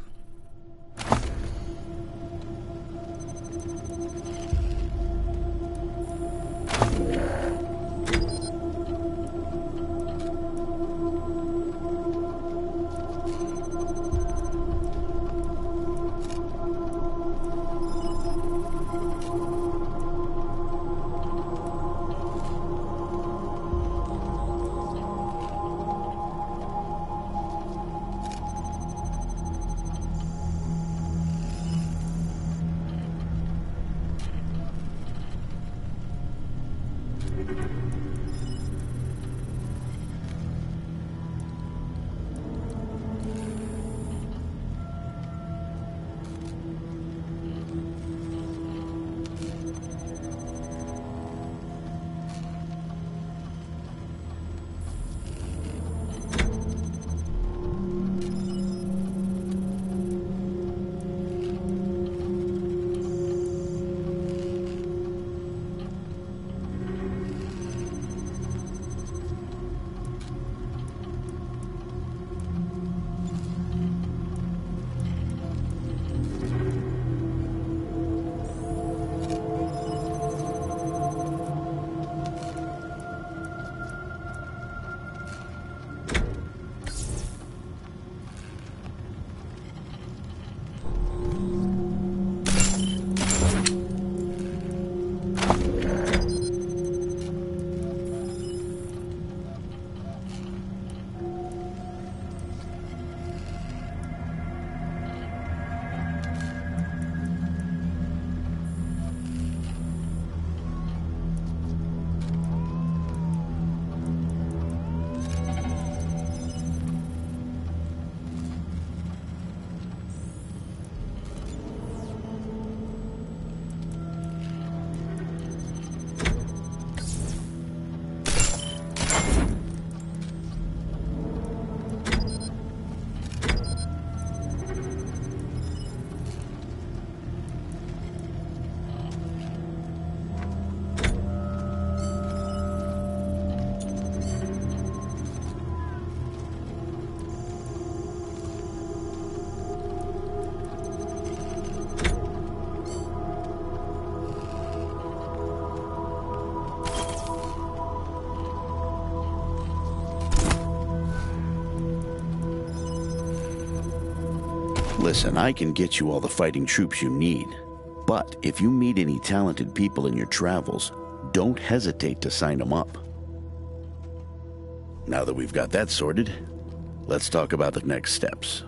Listen, I can get you all the fighting troops you need. But if you meet any talented people in your travels, don't hesitate to sign them up. Now that we've got that sorted, let's talk about the next steps.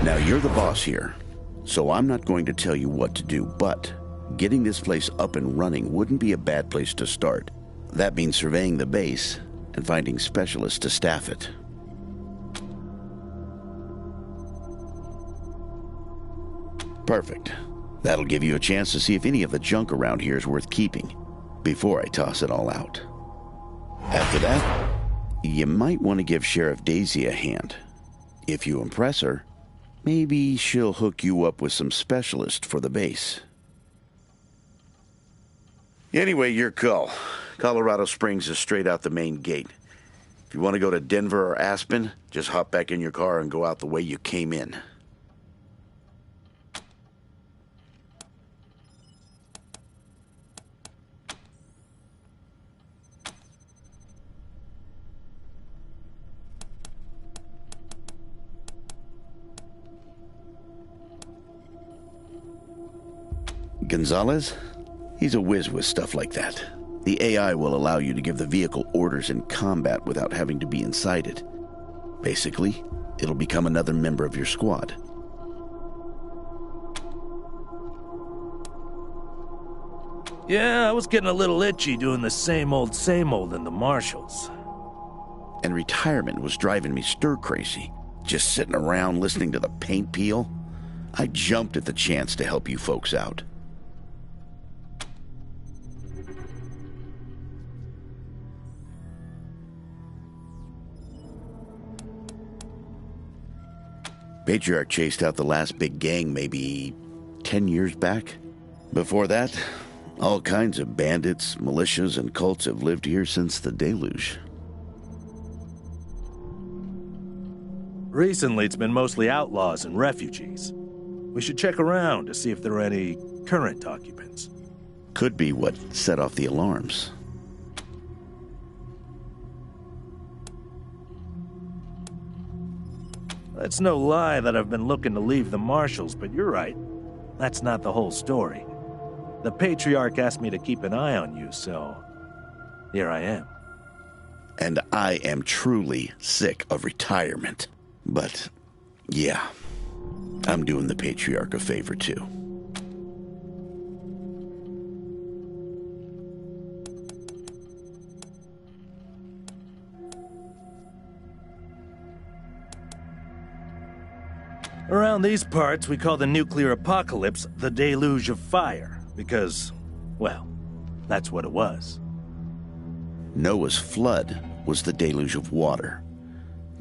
Now, you're the boss here, so I'm not going to tell you what to do, but Getting this place up and running wouldn't be a bad place to start. That means surveying the base and finding specialists to staff it. Perfect. That'll give you a chance to see if any of the junk around here is worth keeping before I toss it all out. After that, you might want to give Sheriff Daisy a hand. If you impress her, maybe she'll hook you up with some specialist for the base. Anyway, your call. Colorado Springs is straight out the main gate. If you want to go to Denver or Aspen, just hop back in your car and go out the way you came in. Gonzalez? He's a whiz with stuff like that. The AI will allow you to give the vehicle orders in combat without having to be inside it. Basically, it'll become another member of your squad. Yeah, I was getting a little itchy doing the same old in the marshals. And retirement was driving me stir-crazy. Just sitting around listening to the paint peel. I jumped at the chance to help you folks out. Patriarch chased out the last big gang maybe 10 years back. Before that, all kinds of bandits, militias, and cults have lived here since the deluge. Recently, it's been mostly outlaws and refugees. We should check around to see if there are any current occupants. Could be what set off the alarms. It's no lie that I've been looking to leave the marshals, but you're right. That's not the whole story. The Patriarch asked me to keep an eye on you, so here I am. And I am truly sick of retirement. But, yeah, I'm doing the Patriarch a favor, too. Around these parts, we call the nuclear apocalypse the deluge of fire, because, well, that's what it was. Noah's flood was the deluge of water.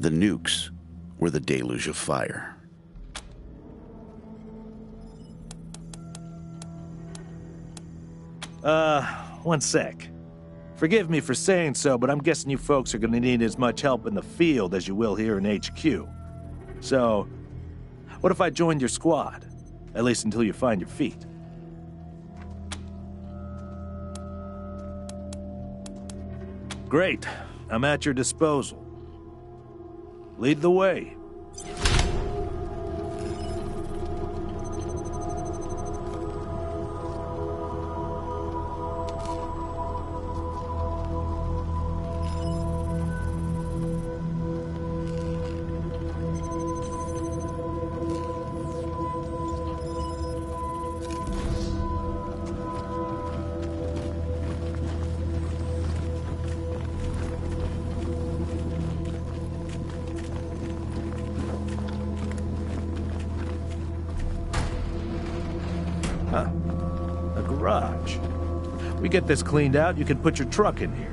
The nukes were the deluge of fire. One sec. Forgive me for saying so, but I'm guessing you folks are gonna need as much help in the field as you will here in HQ. So, what if I joined your squad? At least until you find your feet. Great. I'm at your disposal. Lead the way. Huh. A garage. We get this cleaned out, you can put your truck in here.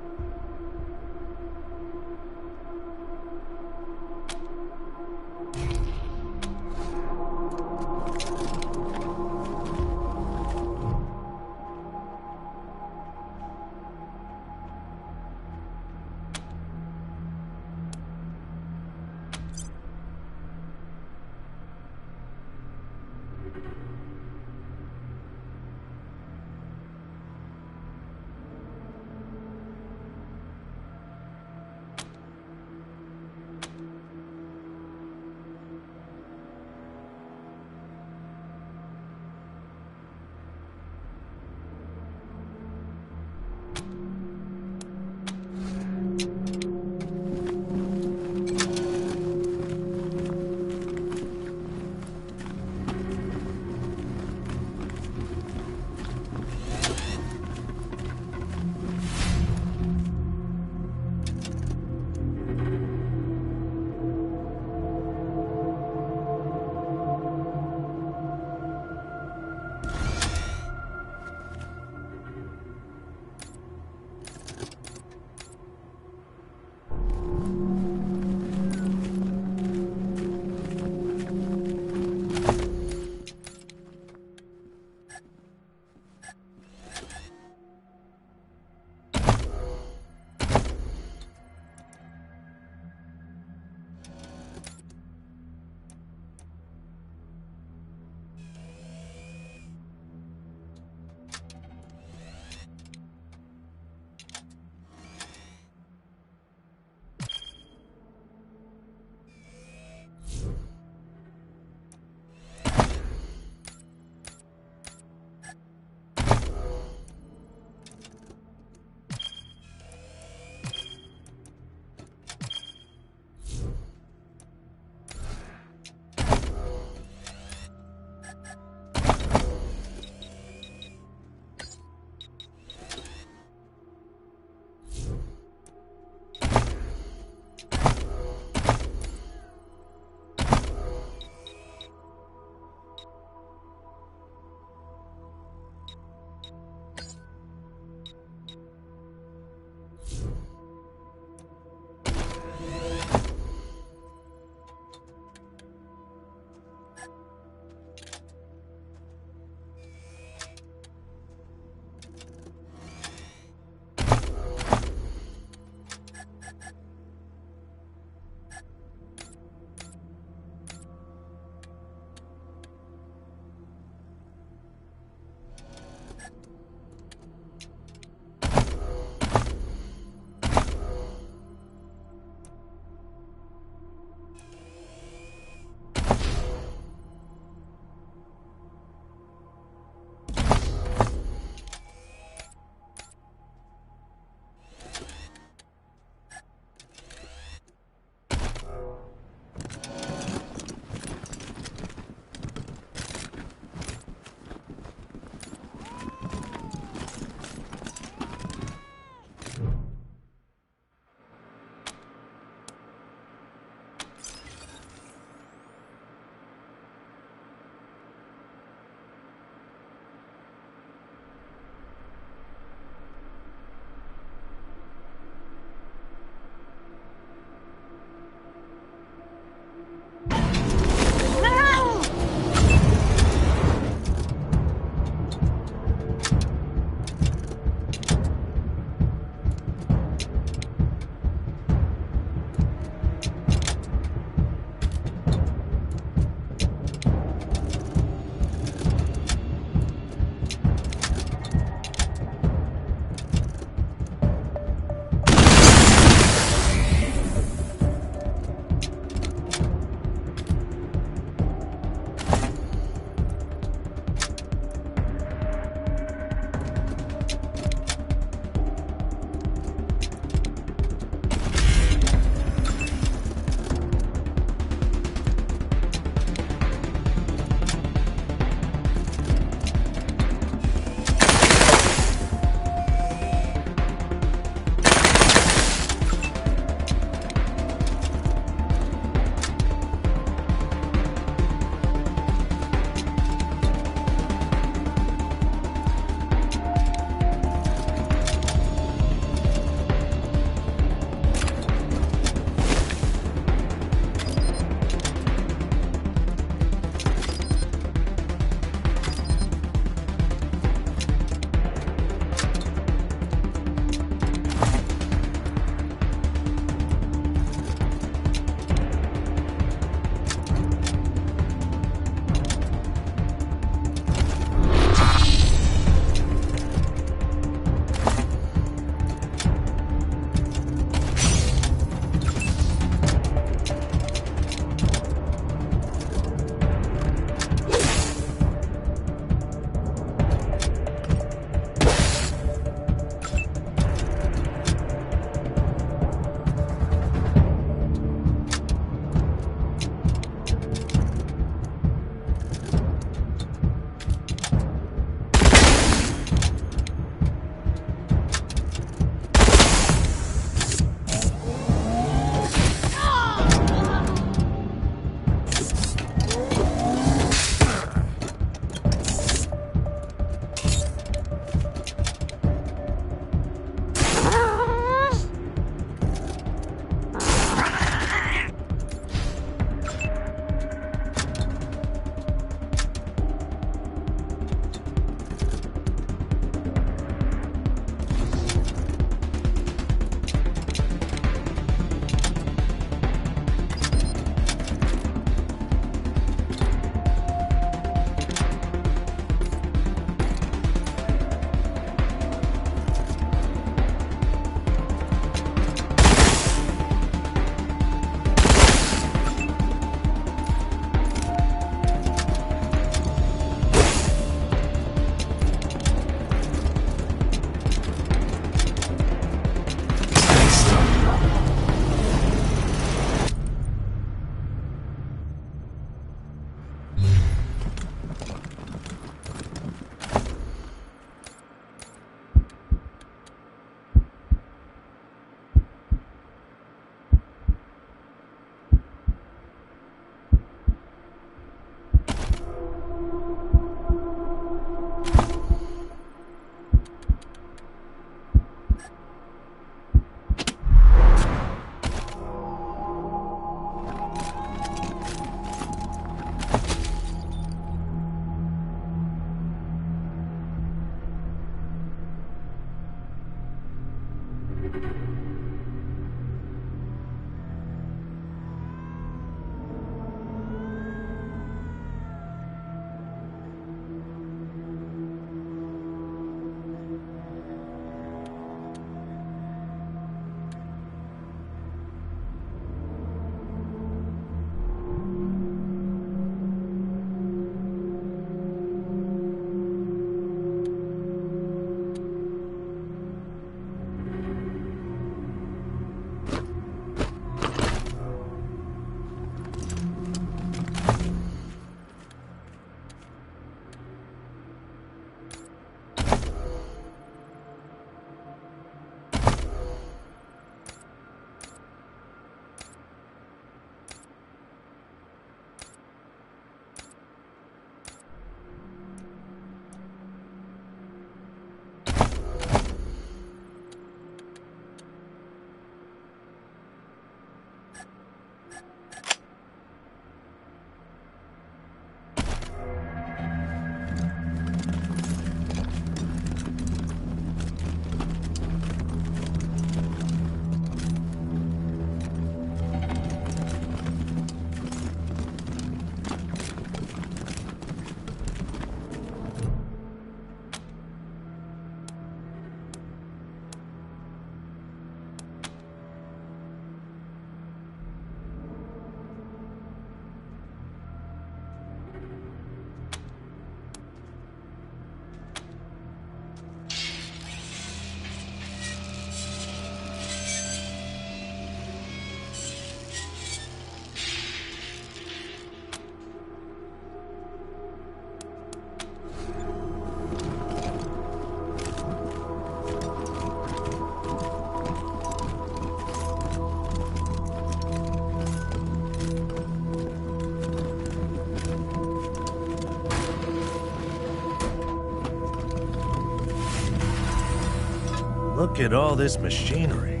Look at all this machinery.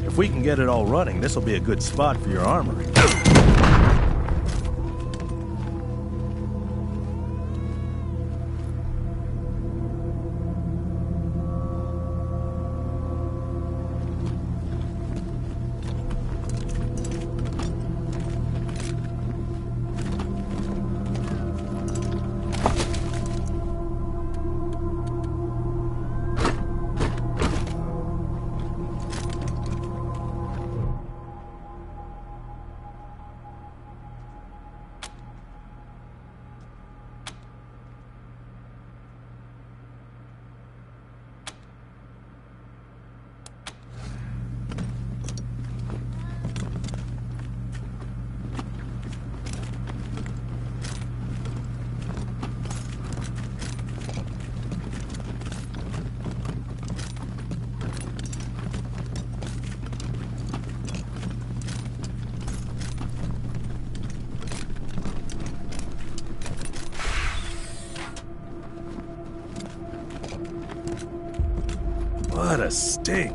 If we can get it all running, this will be a good spot for your armory. What a stink.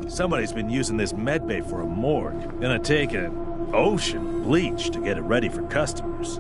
Somebody's been using this medbay for a morgue. Gonna take an ocean of bleach to get it ready for customers.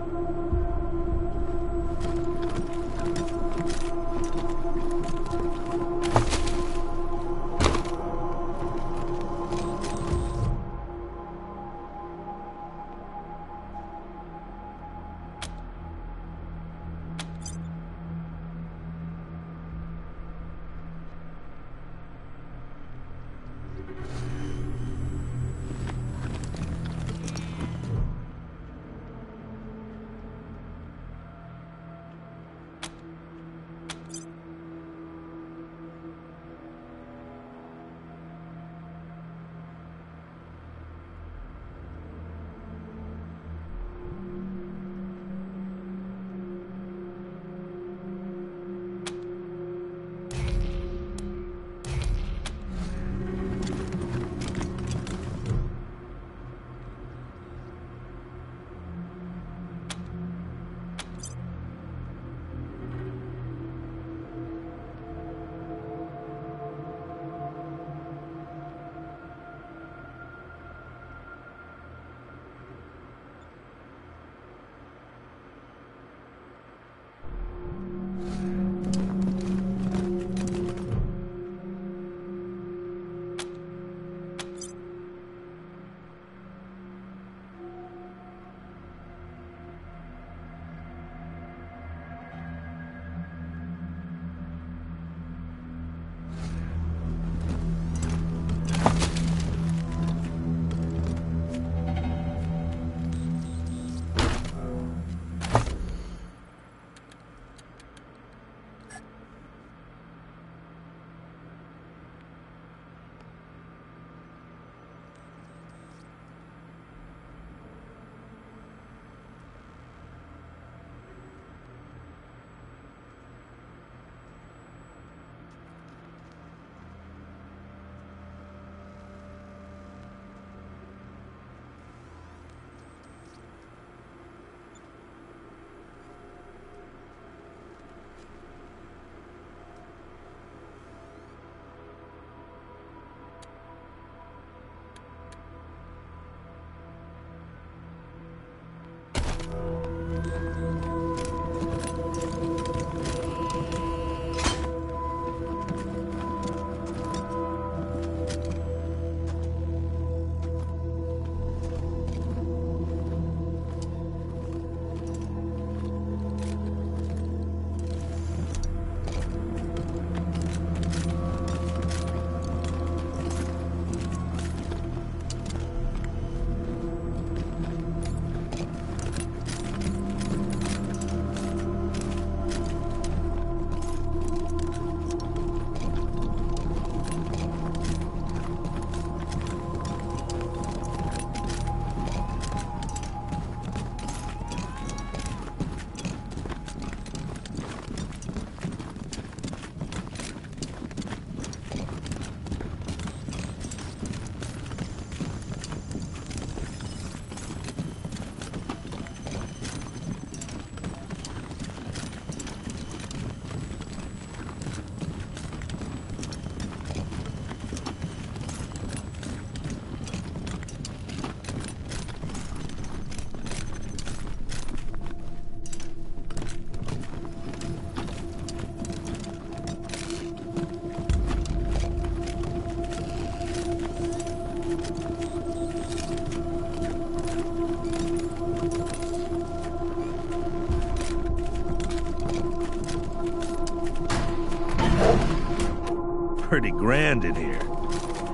Pretty grand in here.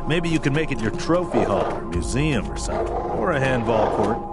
Maybe you can make it your trophy hall or museum or something. Or a handball court.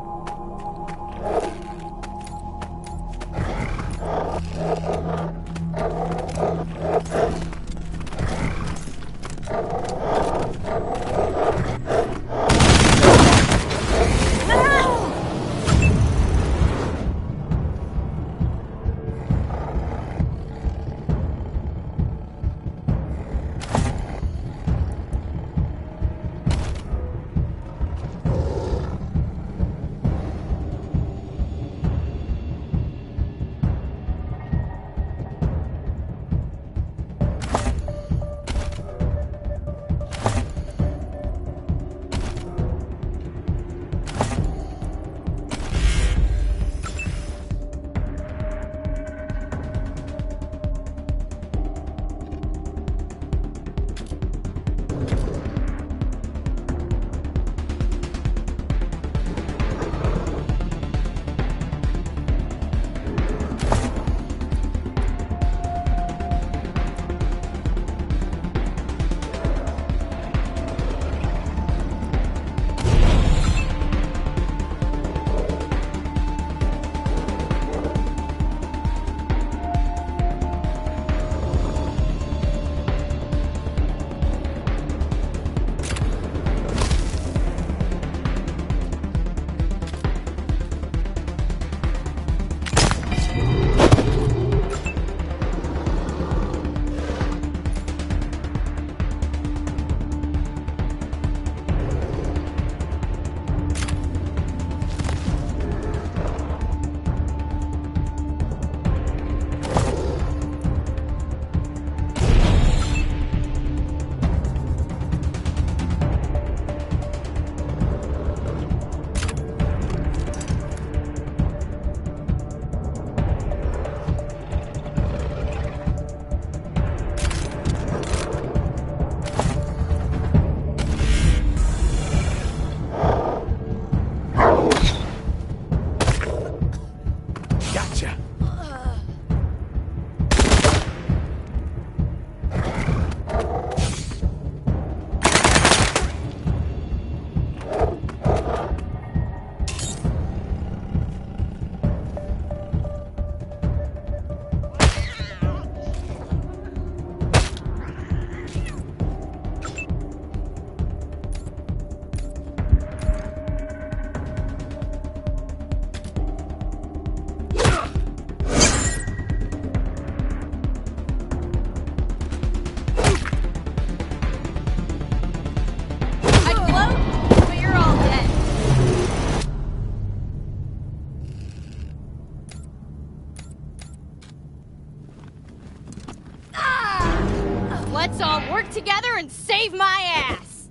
Let's all work together and save my ass!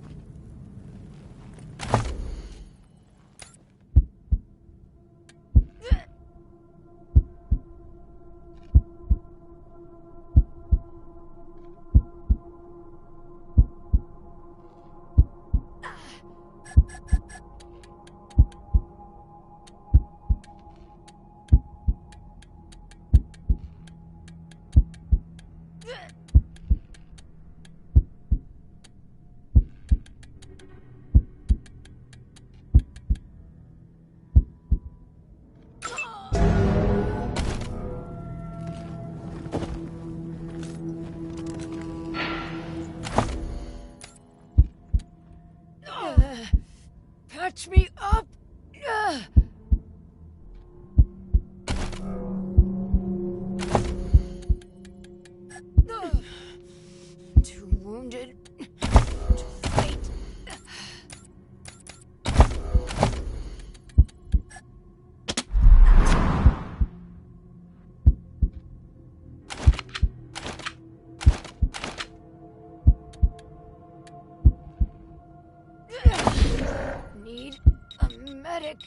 Patch me up! Too wounded. Too late. Need a medic.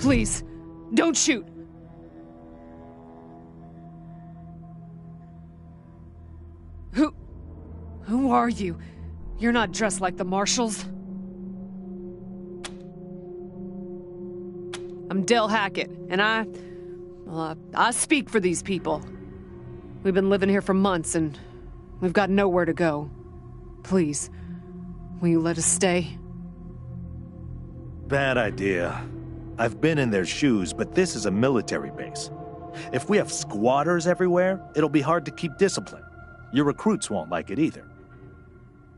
Please, don't shoot. Who are you? You're not dressed like the marshals. I'm Del Hackett, and I speak for these people. We've been living here for months, and we've got nowhere to go. Please, will you let us stay? Bad idea. I've been in their shoes, but this is a military base. If we have squatters everywhere, it'll be hard to keep discipline. Your recruits won't like it either.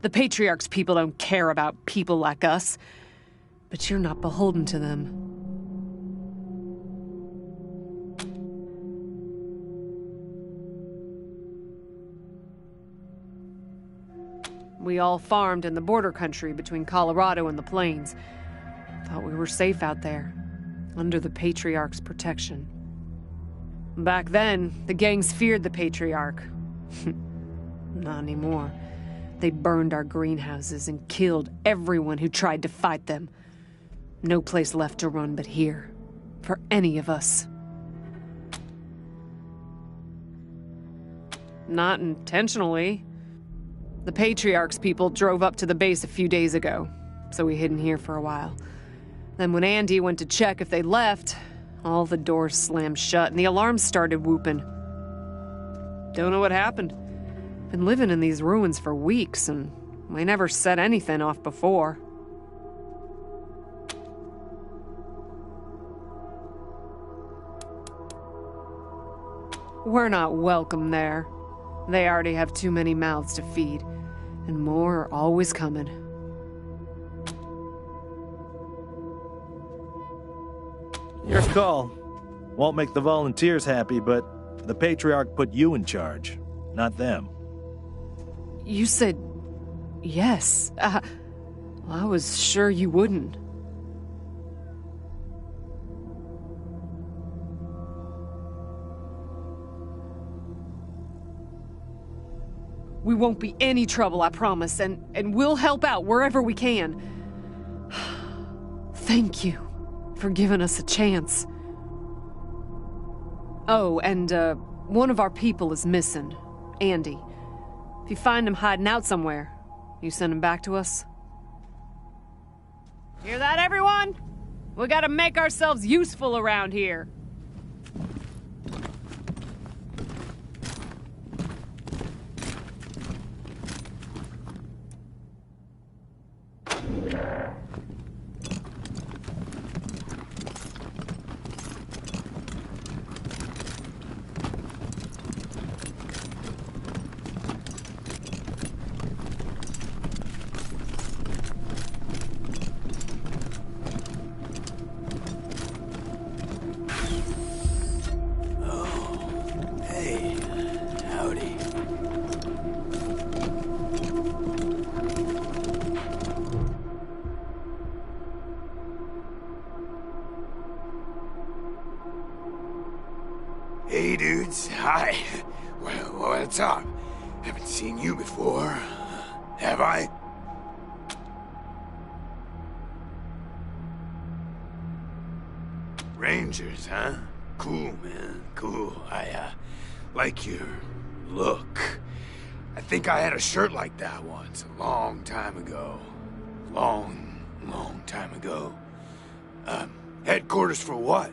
The Patriarch's people don't care about people like us, but you're not beholden to them. We all farmed in the border country between Colorado and the plains. Thought we were safe out there, under the Patriarch's protection. Back then, the gangs feared the Patriarch. Not anymore. They burned our greenhouses and killed everyone who tried to fight them. No place left to run but here, for any of us. Not intentionally. The Patriarch's people drove up to the base a few days ago, so we hid in here for a while. Then when Andy went to check if they left, all the doors slammed shut and the alarms started whooping. Don't know what happened. Been living in these ruins for weeks, and we never set anything off before. We're not welcome there. They already have too many mouths to feed, and more are always coming. Your call. Won't make the volunteers happy, but the Patriarch put you in charge, not them. You said yes. I was sure you wouldn't. We won't be any trouble, I promise, and we'll help out wherever we can. Thank you for giving us a chance. Oh, and one of our people is missing, Andy. If you find him hiding out somewhere, you send him back to us? Hear that, everyone? We gotta make ourselves useful around here. Hey, dudes. Hi. Well, what's up? Haven't seen you before. Have I? Rangers, huh? Cool, man. Cool. I like your look. I think I had a shirt like that once, a long time ago. Long time ago. Headquarters for what?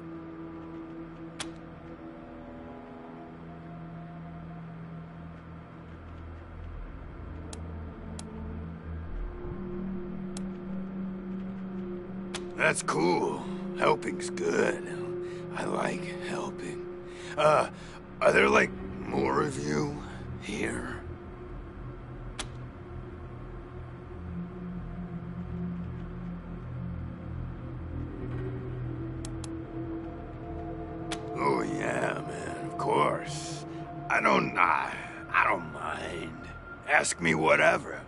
That's cool. Helping's good. I like helping. Are there, like, more of you here? Oh, yeah, man, of course. I don't mind. Ask me whatever.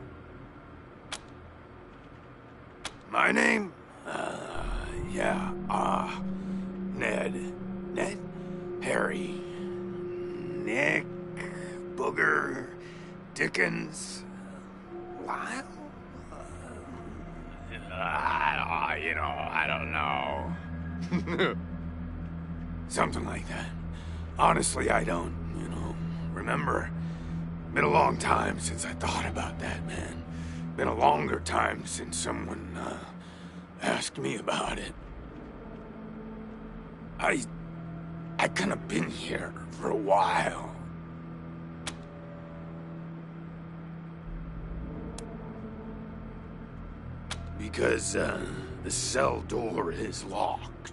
My name? Ned? Harry? Nick? Booger? Dickens? Lyle? I don't know. Something like that. Honestly, I don't, remember. Been a long time since I thought about that, man. Been a longer time since someone, asked me about it. I kinda been here for a while. Because, the cell door is locked.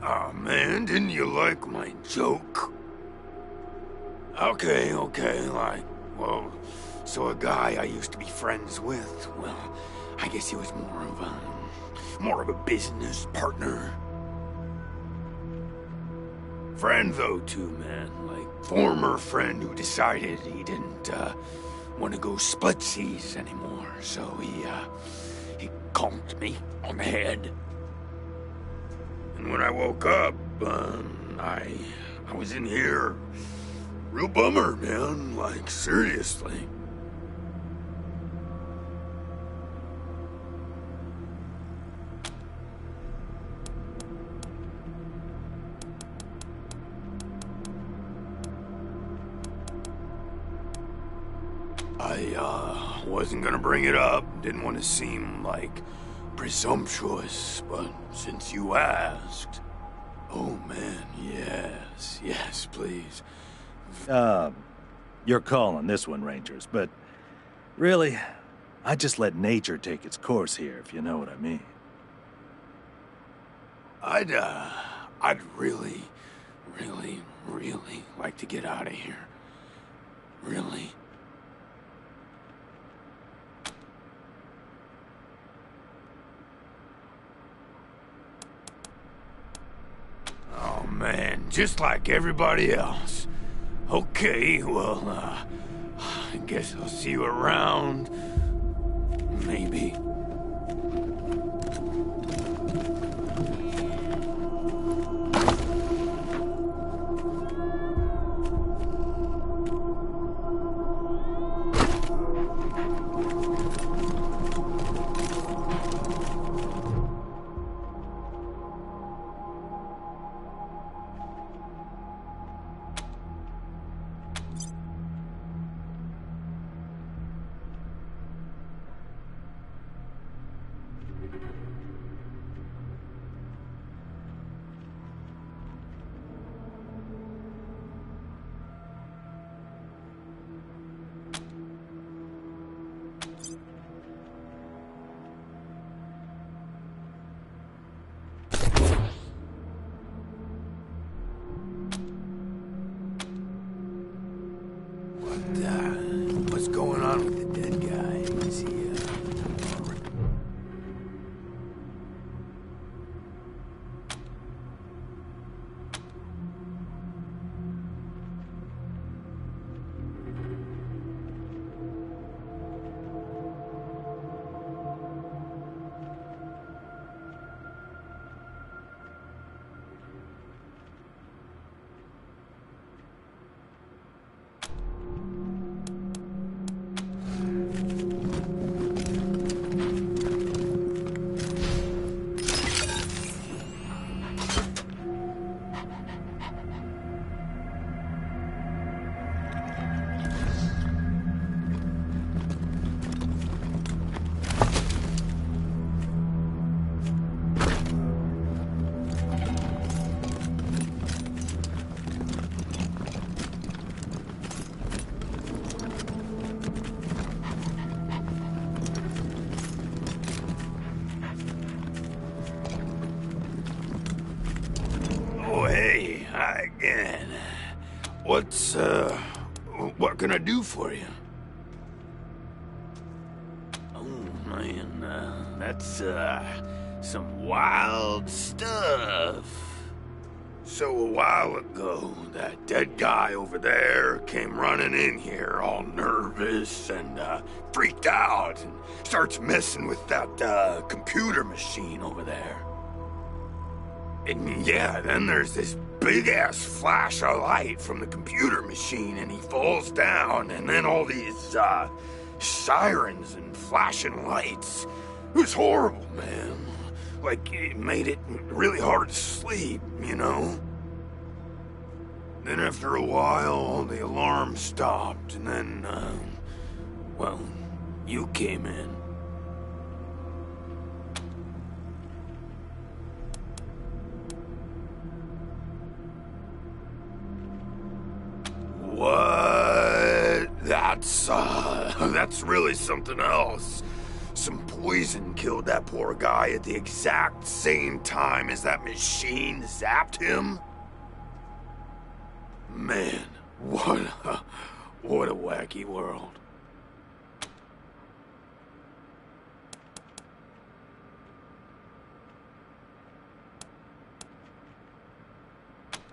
Aw, man, didn't you like my joke? Okay, so a guy I used to be friends with, well, I guess he was more of a business partner. Friend, though, too, man. Like, former friend who decided he didn't, want to go splitsies anymore, so he conked me on the head. And when I woke up, I was in here. Real bummer, man, like, seriously. I wasn't gonna bring it up, didn't want to seem, like, presumptuous, but since you asked... Oh, man, yes, please. Your call on this one, Rangers, but really, I just let nature take its course here, if you know what I mean. I'd really like to get out of here. Really. Oh, man, just like everybody else. Okay, well, I guess I'll see you around. Maybe. What's going on with the dead guy? Is he, what can I do for you? Oh, man, that's, some wild stuff. So a while ago, that dead guy over there came running in here all nervous and, freaked out and starts messing with that, computer machine over there. And yeah, then there's this big-ass flash of light from the computer machine, and he falls down, and then all these, sirens and flashing lights. It was horrible, man. Like, it made it really hard to sleep, you know? Then after a while, the alarm stopped, and then, well, you came in. What? That's really something else. Some poison killed that poor guy at the exact same time as that machine zapped him? Man, what a wacky world.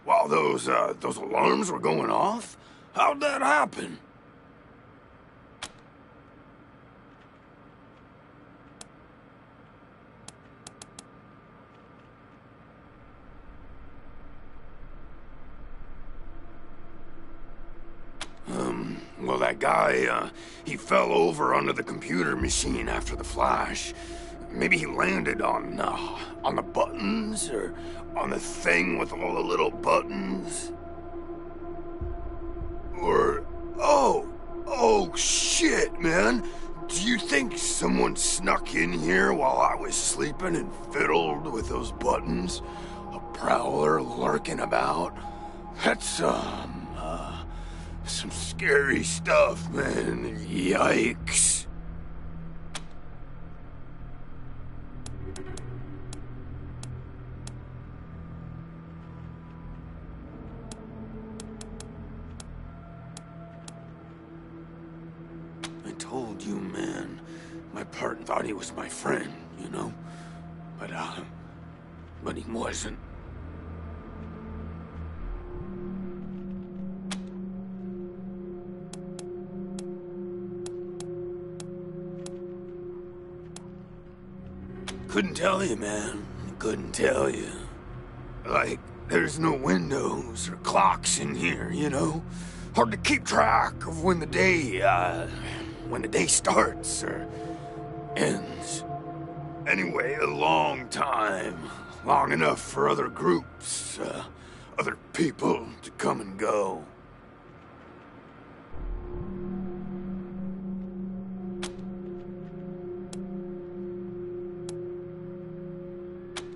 While those alarms were going off? How'd that happen? Well, that guy, he fell over under the computer machine after the flash. Maybe he landed on the buttons, or on the thing with all the little buttons. Or, oh shit, man. Do you think someone snuck in here while I was sleeping and fiddled with those buttons? A prowler lurking about? That's, some scary stuff, man. Yikes. I told you, man. My partner thought he was my friend, you know? But he wasn't. Couldn't tell you, man. Couldn't tell you. Like, there's no windows or clocks in here, you know? Hard to keep track of when the day starts or ends. Anyway, a long time. Long enough for other groups, other people to come and go.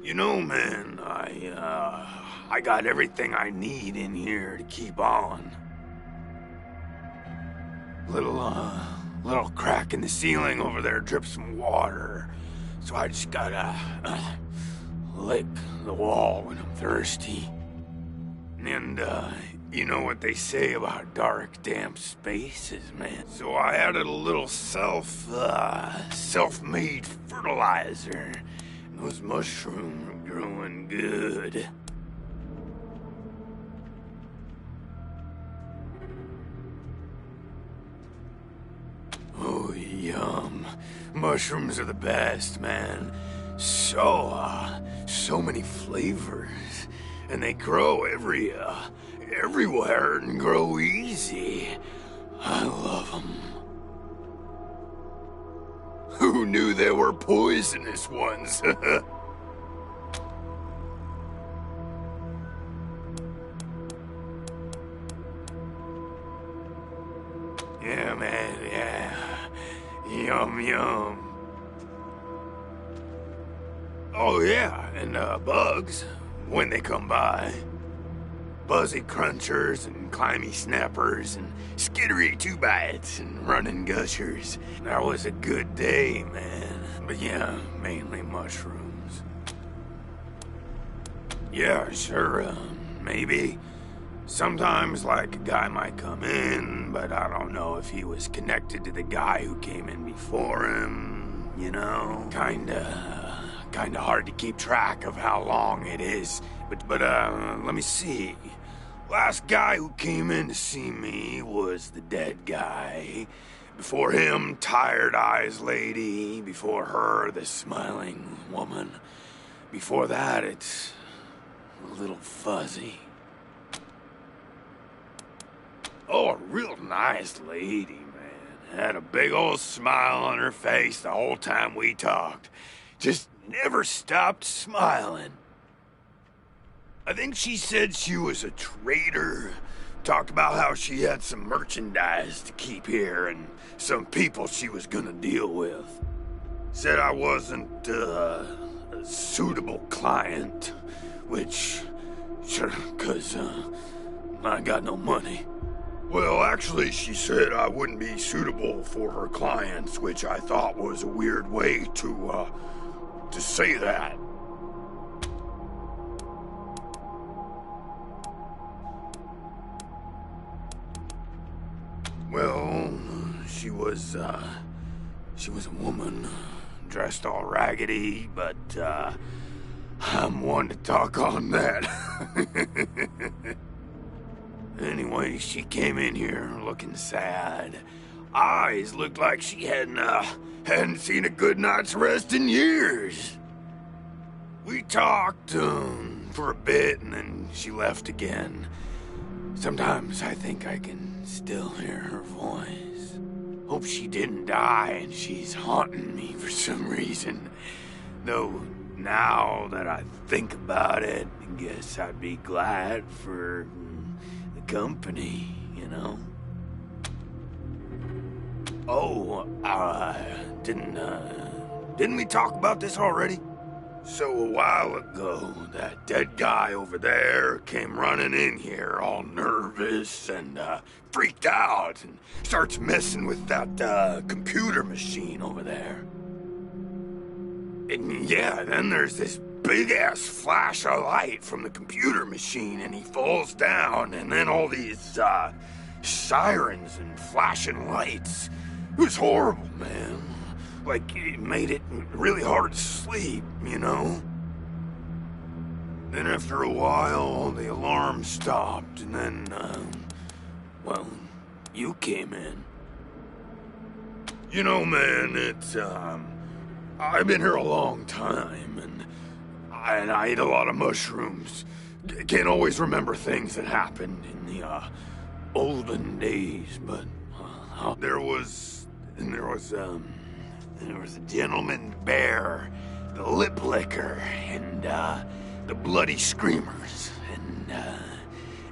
You know, man, I got everything I need in here to keep on. Little crack in the ceiling over there drips some water. So I just gotta, lick the wall when I'm thirsty. And, you know what they say about dark, damp spaces, man. So I added a little self-made fertilizer. Those mushrooms are growing good. Oh, yum. Mushrooms are the best, man. So many flavors. And they grow everywhere and grow easy. I love them. Who knew there were poisonous ones? Yeah, man, yeah. Yum, yum. Oh, yeah, and bugs, when they come by. Buzzy crunchers and climby snappers and skittery two-bites and running gushers. That was a good day, man. But yeah, mainly mushrooms. Yeah, sure, maybe. Sometimes, like, a guy might come in, but I don't know if he was connected to the guy who came in before him, you know? Kinda hard to keep track of how long it is. But let me see. Last guy who came in to see me was the dead guy. Before him, Tired Eyes Lady. Before her, the Smiling Woman. Before that, it's a little fuzzy. Oh, a real nice lady, man. Had a big old smile on her face the whole time we talked. Just never stopped smiling. I think she said she was a trader. Talked about how she had some merchandise to keep here and some people she was gonna deal with. Said I wasn't a suitable client, which, sure, 'cause I got no money. Well, actually, she said I wouldn't be suitable for her clients, which I thought was a weird way to say that. Well, she was a woman, dressed all raggedy, but, I'm one to talk on that. Anyway, she came in here looking sad. Eyes looked like she hadn't seen a good night's rest in years. We talked, for a bit, and then she left again. Sometimes I think I can still hear her voice. Hope she didn't die and she's haunting me for some reason. Though, now that I think about it, I guess I'd be glad for the company, you know? Oh, didn't we talk about this already? So a while ago, that dead guy over there came running in here all nervous and freaked out and starts messing with that computer machine over there. And yeah, then there's this big-ass flash of light from the computer machine and he falls down and then all these sirens and flashing lights. It was horrible, man. Like, it made it really hard to sleep, you know? Then after a while, the alarm stopped, and then, well, you came in. You know, man, it's, I've been here a long time, and I ate a lot of mushrooms. Can't always remember things that happened in the, olden days, but, there was a gentleman bear, the lip licker, and the bloody screamers,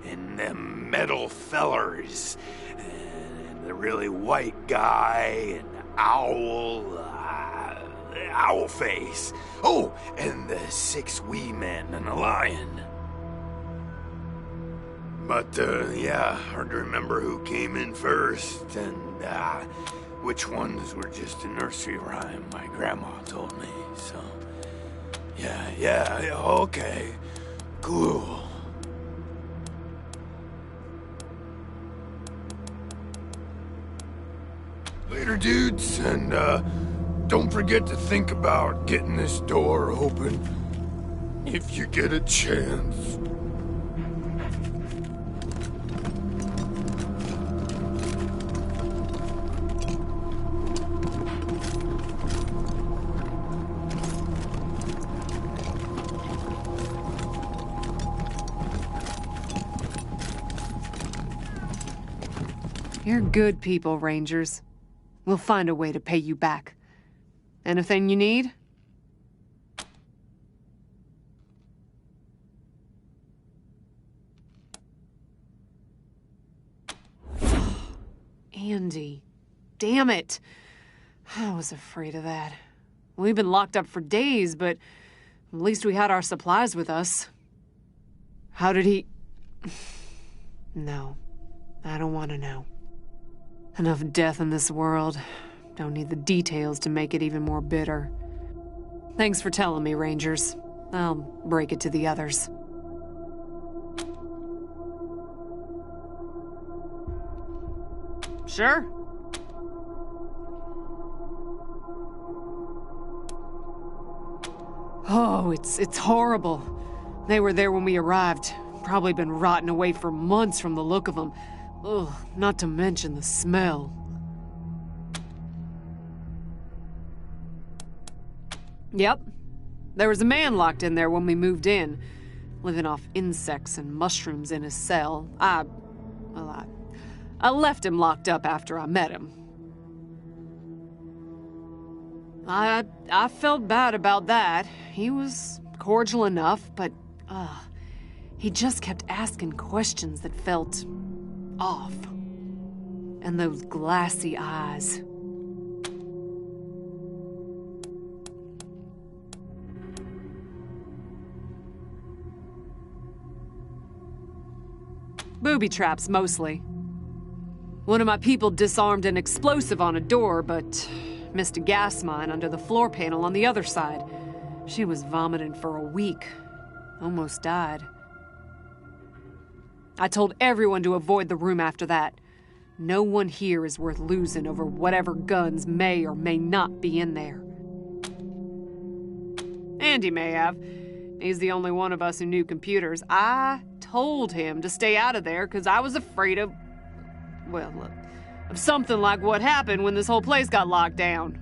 and them metal fellers, and the really white guy, and owl face. Oh, and the 6 wee men and a lion. But, yeah, hard to remember who came in first, and, which ones were just a nursery rhyme my grandma told me, so... Yeah, okay. Cool. Later, dudes, and, don't forget to think about getting this door open if you get a chance. You're good people, Rangers. We'll find a way to pay you back. Anything you need? Andy. Damn it. I was afraid of that. We've been locked up for days, but at least we had our supplies with us. How did he... No. I don't want to know. Enough death in this world. Don't need the details to make it even more bitter. Thanks for telling me, Rangers. I'll break it to the others. Sure. Oh, it's horrible. They were there when we arrived. Probably been rotting away for months from the look of them. Ugh, not to mention the smell. Yep. There was a man locked in there when we moved in. living off insects and mushrooms in his cell. I left him locked up after I met him. I felt bad about that. He was cordial enough, but he just kept asking questions that felt off. And those glassy eyes. Booby traps, mostly. One of my people disarmed an explosive on a door, but missed a gas mine under the floor panel on the other side. She was vomiting for a week. Almost died. I told everyone to avoid the room after that. No one here is worth losing over whatever guns may or may not be in there. Andy may have. He's the only one of us who knew computers. I told him to stay out of there because I was afraid of, well, look, of something like what happened when this whole place got locked down.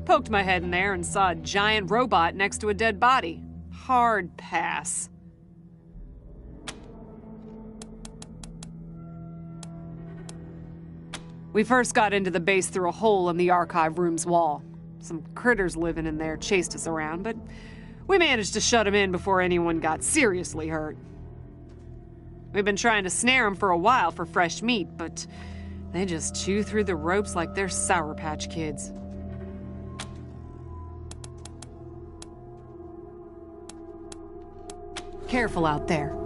Poked my head in there and saw a giant robot next to a dead body. Hard pass. We first got into the base through a hole in the archive room's wall. Some critters living in there chased us around, but we managed to shut them in before anyone got seriously hurt. We've been trying to snare them for a while for fresh meat, but they just chew through the ropes like they're Sour Patch Kids. Careful out there.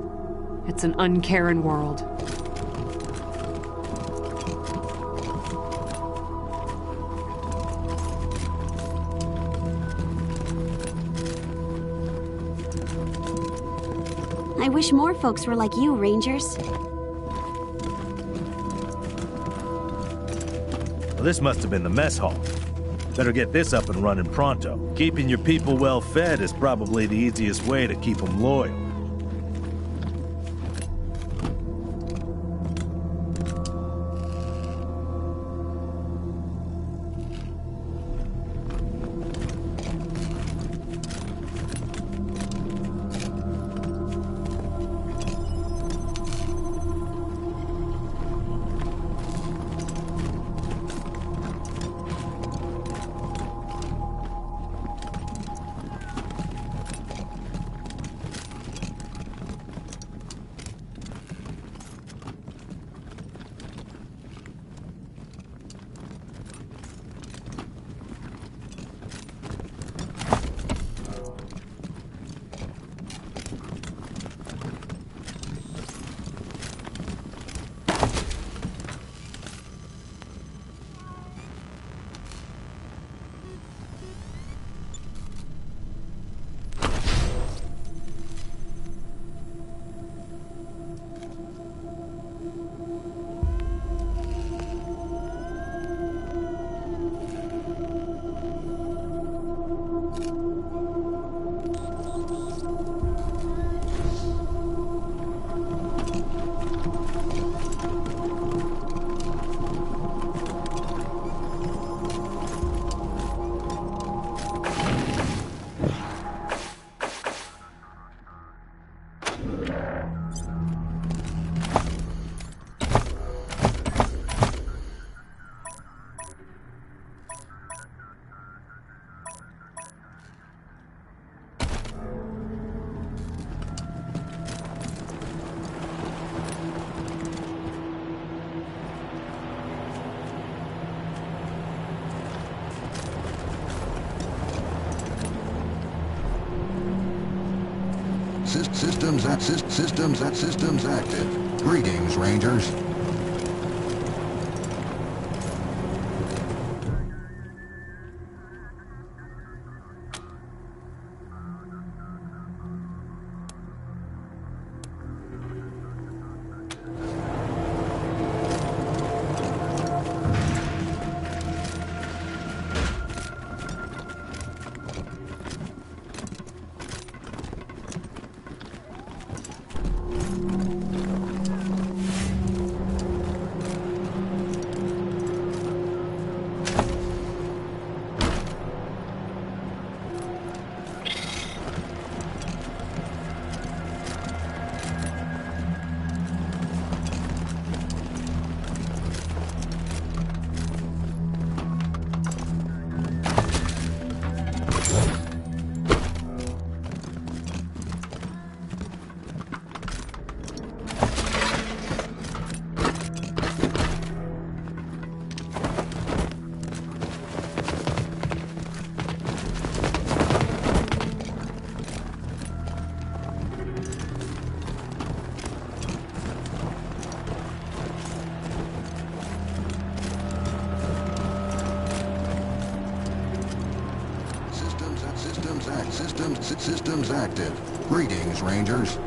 It's an uncaring world. I wish more folks were like you, Rangers. Well, this must have been the mess hall. Better get this up and running pronto. Keeping your people well fed is probably the easiest way to keep them loyal. Systems active. Greetings, Rangers. Systems active. Greetings, Rangers.